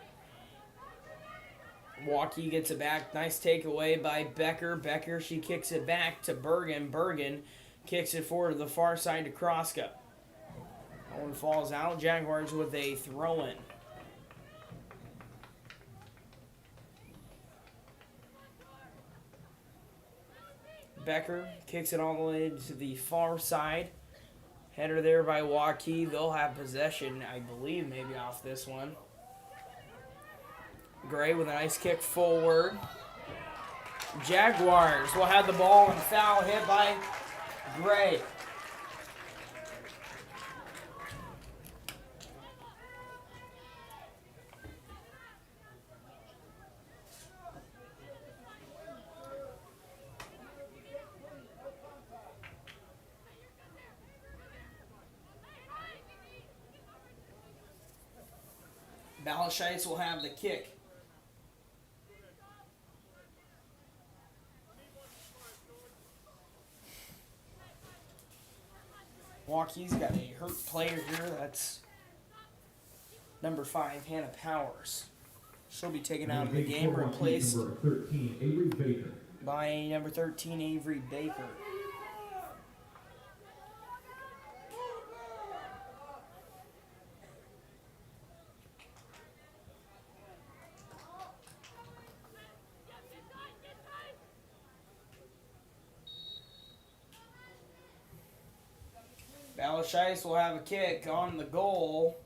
Waukee gets it back. Nice takeaway by Becker. Becker, she kicks it back to Bergen. Bergen kicks it forward to the far side to Kroska. That one falls out. Jaguars with a throw-in. Becker kicks it all the way to the far side. Header there by Waukee. They'll have possession, I believe, maybe off this one. Gray with a nice kick forward. Jaguars will have the ball and foul hit by Gray. Balashites will have the kick. Waukee's got a hurt player here. That's number 5, Hannah Powers. She'll be taken out of the game, replaced Number 13, Avery Baker. by number 13, Avery Baker. Balashites will have a kick on the goal.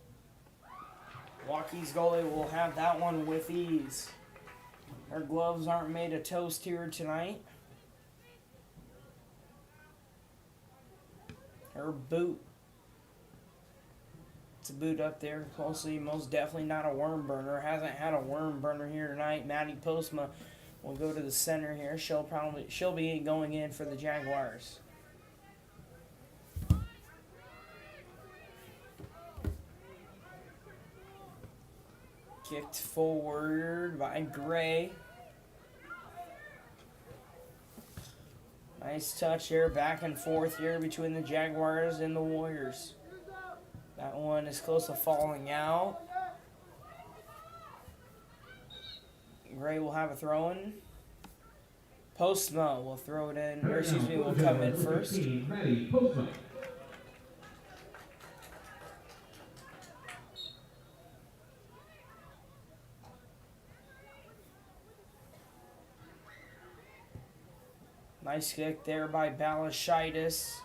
Waukee's goalie will have that one with ease. Her gloves aren't made of toast here tonight. Her boot. It's a boot up there closely. Most definitely not a worm burner. Hasn't had a worm burner here tonight. Maddie Postma will go to the center here. She'll be going in for the Jaguars. Kicked forward by Gray. Nice touch here, back and forth here between the Jaguars and the Warriors. That one is close to falling out. Gray will have a throw in. Postma will throw it in, or excuse me, will come in first. Nice kick there by Balashitis.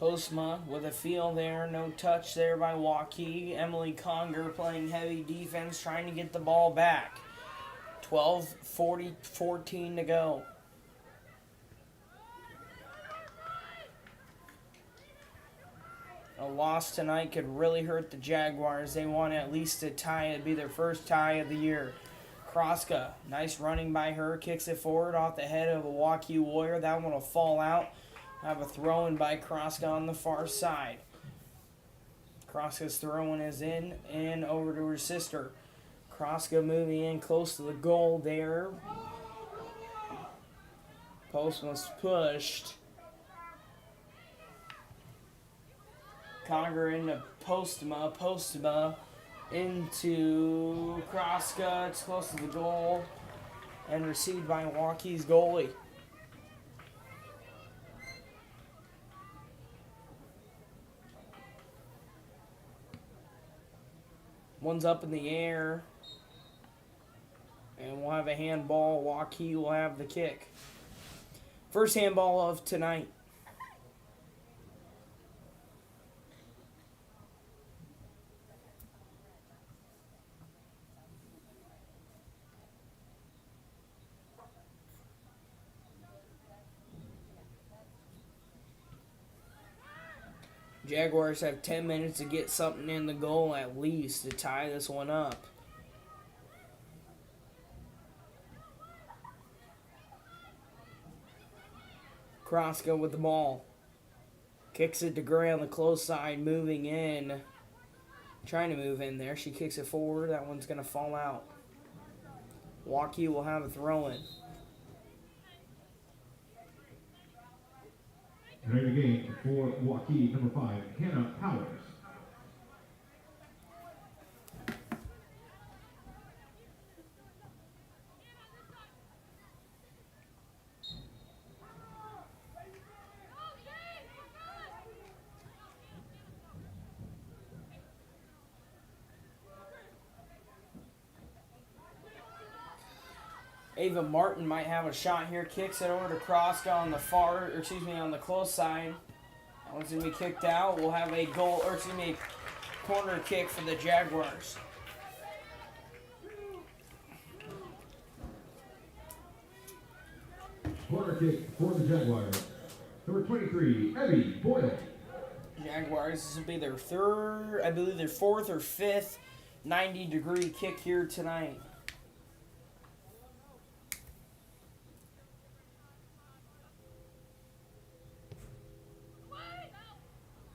Postma with a feel there, no touch there by Waukee. Emily Conger playing heavy defense, trying to get the ball back. 12:14 to go. A loss tonight could really hurt the Jaguars. They want at least a tie. It'd be their first tie of the year. Kroska, nice running by her. Kicks it forward off the head of a Waukee Warrior. That one will fall out. Have a throw-in by Kroska on the far side. Kroska's throw-in is in and over to her sister. Kroska moving in close to the goal there. Post was pushed. Conger into Postma. Postma into Kroska. It's close to the goal. And received by Waukee's goalie. One's up in the air. And we'll have a handball. Waukee will have the kick. First handball of tonight. Jaguars have 10 minutes to get something in the goal at least to tie this one up. Kroska with the ball. Kicks it to Gray on the close side, moving in. Trying to move in there. She kicks it forward. That one's going to fall out. Waukee will have a throw-in. Ready to game for Waukee, number 5, Hannah Powers. Ava Martin might have a shot here. Kicks it over to Kroska on the on the close side. That one's going to be kicked out. We'll have a goal, or excuse me, a corner kick for the Jaguars. Corner kick for the Jaguars. Number 23, Abby Boyle. Jaguars, this will be their third, I believe their fourth or fifth 90-degree kick here tonight.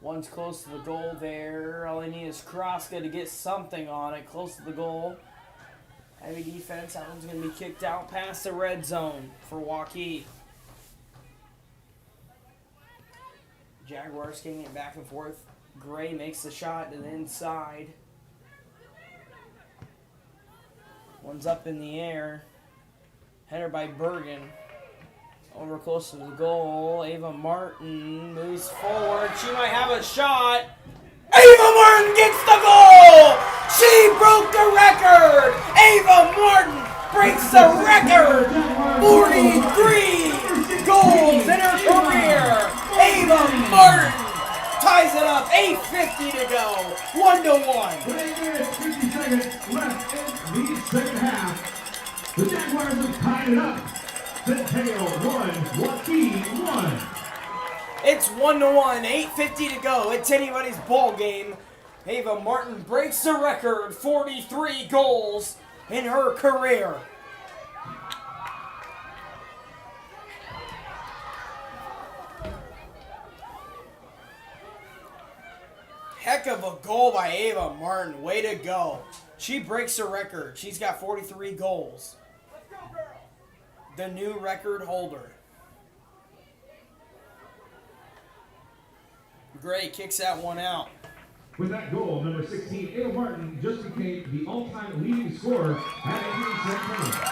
One's close to the goal there. All they need is Kraska to get something on it, close to the goal. Heavy defense. That one's going to be kicked out past the red zone for Waukee. Jaguars kicking it back and forth. Gray makes the shot to the inside. One's up in the air. Header by Bergen. Over close to the goal. Ava Martin moves forward. She might have a shot. Ava Martin gets the goal! She broke the record! Ava Martin breaks the record! 43 goals in her career! Ava Martin ties it up. 8:50 to go. 1-1. 8 minutes, 50 seconds left in the second half. The Jaguars have tied it up. Centennial 1, Waukee 1. It's 1-1, 8:50 to go. It's anybody's ball game. Ava Martin breaks the record, 43 goals in her career. Heck of a goal by Ava Martin. Way to go. She breaks the record. She's got 43 goals. The new record holder. Gray kicks that one out. With that goal, number 16, Ava Martin just became the all-time leading scorer at Ankeny Centennial.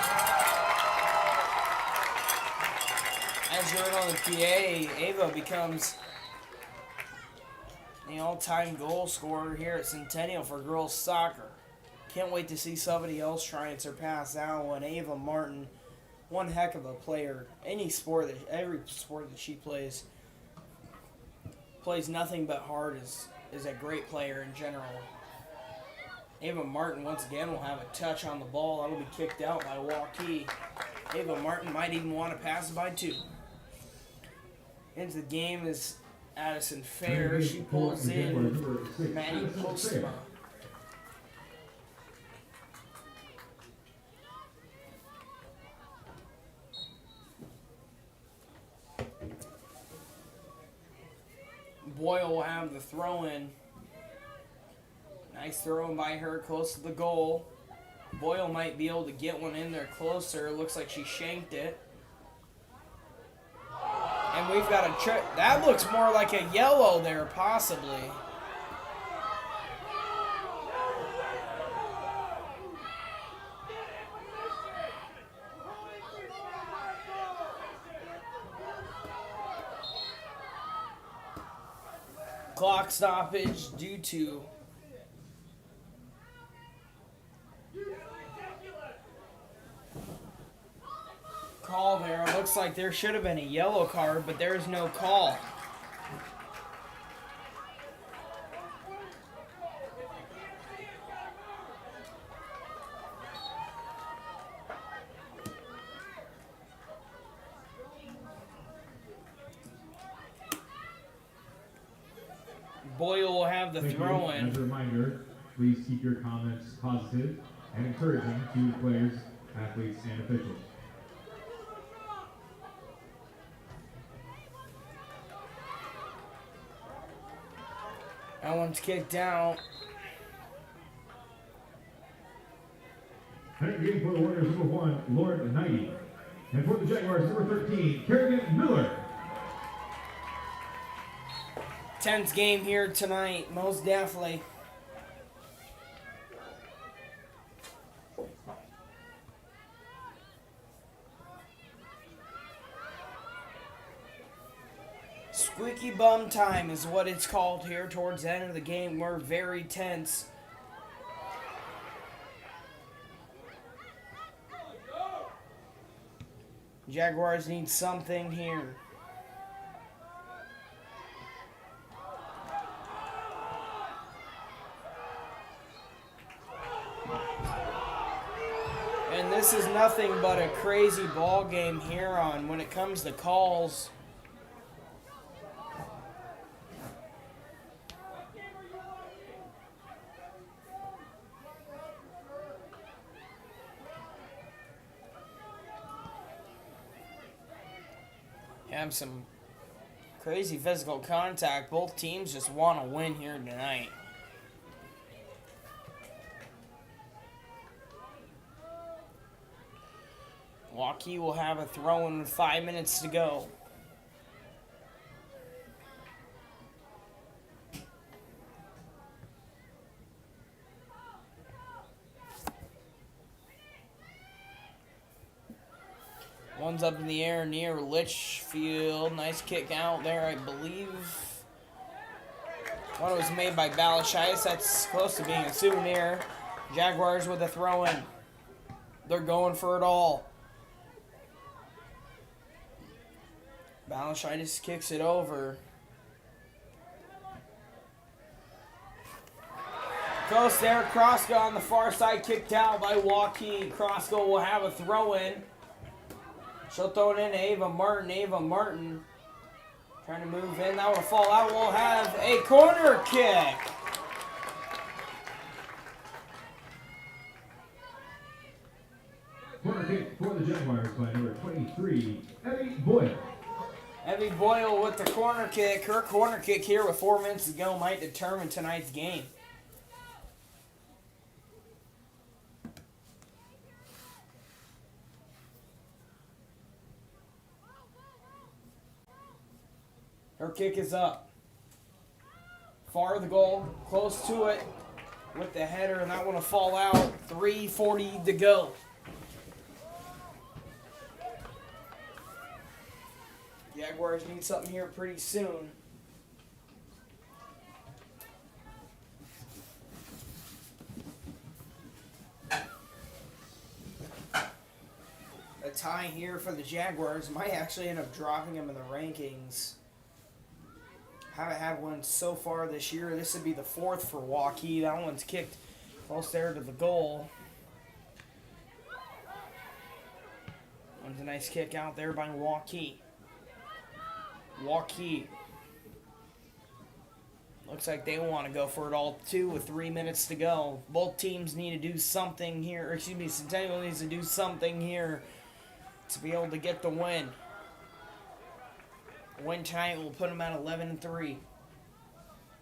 As you heard on the PA, Ava becomes the all-time goal scorer here at Centennial for girls soccer. Can't wait to see somebody else try and surpass that one. Ava Martin, one heck of a player. Every sport that she plays nothing but hard. Is a great player in general. Ava Martin once again will have a touch on the ball. That'll be kicked out by Waukee. Ava Martin might even want to pass it by 2. Into the game is Addison Fair. She pulls in Maddie Postma. Boyle will have the throw-in. Nice throw-in by her close to the goal. Boyle might be able to get one in there closer. Looks like she shanked it. And we've got a check. That looks more like a yellow there, possibly. Clock stoppage due to call there. It looks like there should have been a yellow card, but there is no call. Boyle will have the throw-in. As a reminder, please keep your comments positive and encouraging to players, athletes, and officials. That one's kicked out. Game for the Warriors, number 1, Lauren Knighty. And for the Jaguars, number 13, Kerrigan Miller. Tense game here tonight, most definitely. Squeaky bum time is what it's called here towards the end of the game. We're very tense. Jaguars need something here. And this is nothing but a crazy ball game here on when it comes to calls. Have some Crazy physical contact. Both teams just want to win here tonight. Waukee will have a throw in with 5 minutes to go. One's up in the air near Litchfield. Nice kick out there, I believe. One was made by Balashitis. That's close to being a souvenir. Jaguars with a throw-in. They're going for it all. Balashitis kicks it over. Close there. Kroska on the far side, kicked out by Waukee. Kroska will have a throw-in. She'll throw it in to Ava Martin. Ava Martin trying to move in. That will fall out. We'll have a corner kick. Corner kick for the Jaguars by number 23, Evie Boyle. Evie Boyle with the corner kick. Her corner kick here with 4 minutes to go might determine tonight's game. Her kick is up. Far of the goal, close to it with the header, and that one will fall out. 3:40 to go. Jaguars need something here pretty soon. A tie here for the Jaguars might actually end up dropping them in the rankings. Haven't had one so far this year. This would be the fourth for Waukee. That one's kicked close there to the goal. One's a nice kick out there by Waukee. Waukee. Looks like they want to go for it all too with 3 minutes to go. Both teams need to do something here. Or excuse me, Centennial needs to do something here to be able to get the win. Win tonight will put them at 11-3.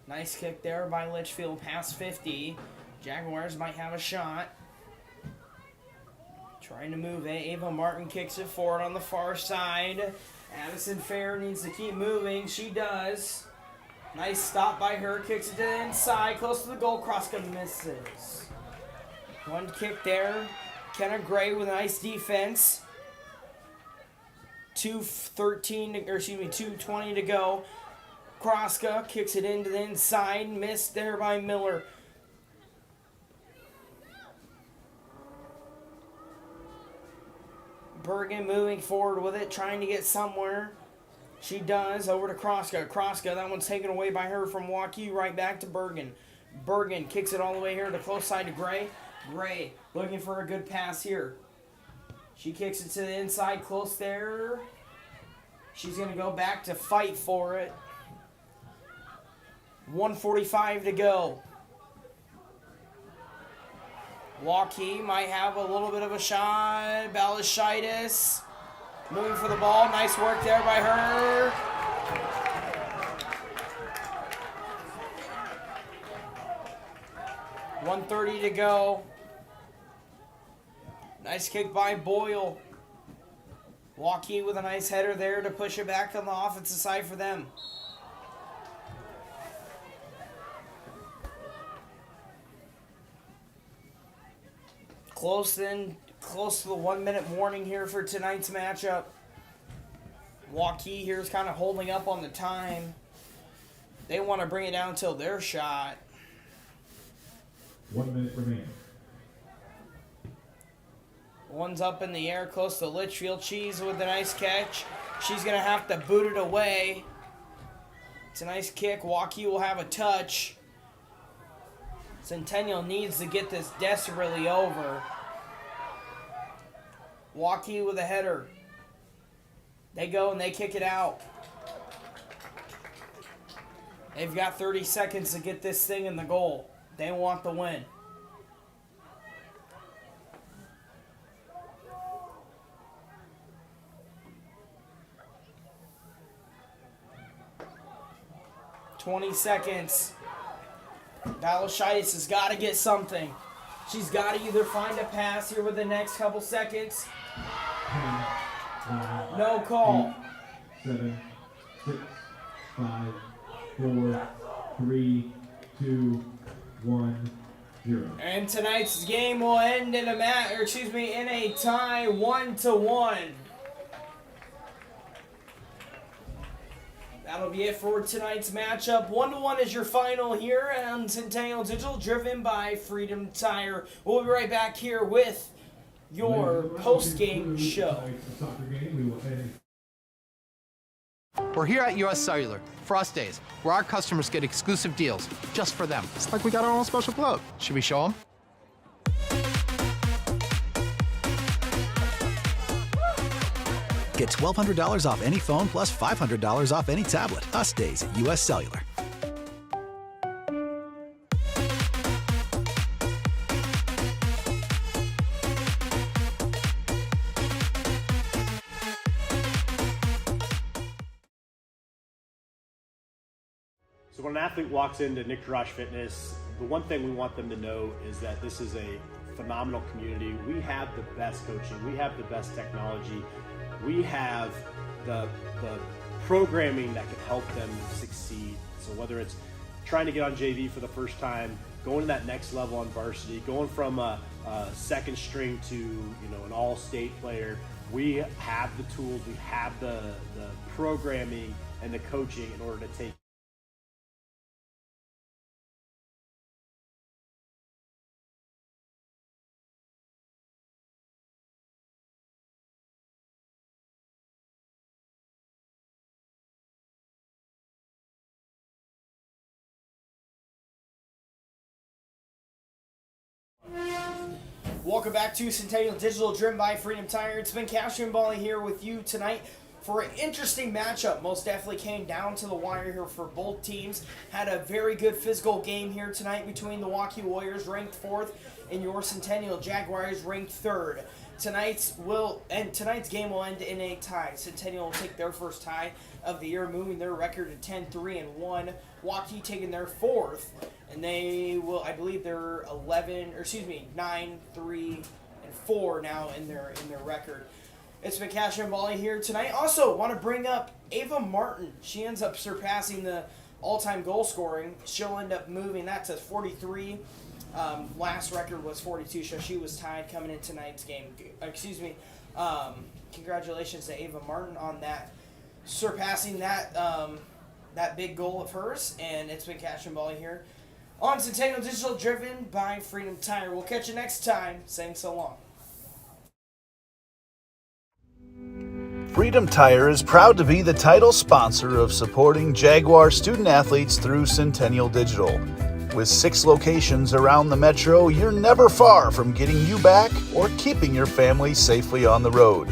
Nice kick there by Litchfield past 50. Jaguars might have a shot. Trying to move it. Ava Martin kicks it forward on the far side. Addison Fair needs to keep moving. She does. Nice stop by her. Kicks it to the inside. Close to the goal. Kroska misses. One kick there. Kenna Gray with a nice defense. 2:20 to go. Kroska kicks it into the inside. Missed there by Miller. Bergen moving forward with it, trying to get somewhere. She does. Over to Kroska. Kroska, that one's taken away by her from Waukee. Right back to Bergen. Bergen kicks it all the way here to the close side to Gray. Gray looking for a good pass here. She kicks it to the inside, close there. She's going to go back to fight for it. 1:45 to go. Waukee might have a little bit of a shot. Balashitis moving for the ball. Nice work there by her. .130 to go. Nice kick by Boyle. Waukee with a nice header there to push it back on the offensive side for them. Close to the 1 minute warning here for tonight's matchup. Waukee here is kind of holding up on the time. They want to bring it down until their shot. 1 minute remaining. One's up in the air close to Litchfield. She's with a nice catch. She's going to have to boot it away. It's a nice kick. Waukee will have a touch. Centennial needs to get this desperately over. Waukee with a header. They go and they kick it out. They've got 30 seconds to get this thing in the goal. They want the win. 20 seconds. Balashaitis has got to get something. She's got to either find a pass here with the next couple seconds. No call. 7, 6, 5, 4, 3, 2, 1, 0. And tonight's game will end in a in a tie 1-1. That'll be it for tonight's matchup. 1-1 is your final here on Centennial Digital, driven by Freedom Tire. We'll be right back here with your post-game show. We're here at US Cellular, Frost Days, where our customers get exclusive deals just for them. It's like we got our own special club. Should we show them? Get $1,200 off any phone plus $500 off any tablet. Us days at US Cellular. So when an athlete walks into Nick Garage Fitness, the one thing we want them to know is that this is a phenomenal community. We have the best coaching. We have the best technology. We have the programming that can help them succeed. So whether it's trying to get on JV for the first time, going to that next level on varsity, going from a second string to an all-state player, we have the tools, we have the programming and the coaching in order to take Welcome back to Centennial Digital, driven by Freedom Tire. It's been Cashew and Bally here with you tonight for an interesting matchup. Most definitely came down to the wire here for both teams. Had a very good physical game here tonight between the Waukee Warriors, ranked 4th, and your Centennial Jaguars, ranked 3rd. Tonight's game will end in a tie. Centennial will take their first tie of the year, moving their record to 10-3-1. Waukee taking their 4th, and they will, I believe, they're 9-3-4 now in their record. It's been Cash and Volley here tonight. Also, want to bring up Ava Martin. She ends up surpassing the all-time goal scoring. She'll end up moving that to 43. Last record was 42, so she was tied coming in tonight's game. Congratulations to Ava Martin on that, surpassing that that big goal of hers. And it's been Cash and Volley here on Centennial Digital, driven by Freedom Tire. We'll catch you next time. Saying so long. Freedom Tire is proud to be the title sponsor of supporting Jaguar student athletes through Centennial Digital. With 6 locations around the metro, you're never far from getting you back or keeping your family safely on the road.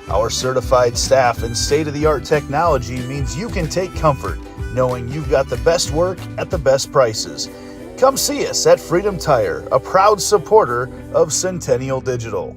Our certified staff and state-of-the-art technology means you can take comfort knowing you've got the best work at the best prices. Come see us at Freedom Tire, a proud supporter of Centennial Digital.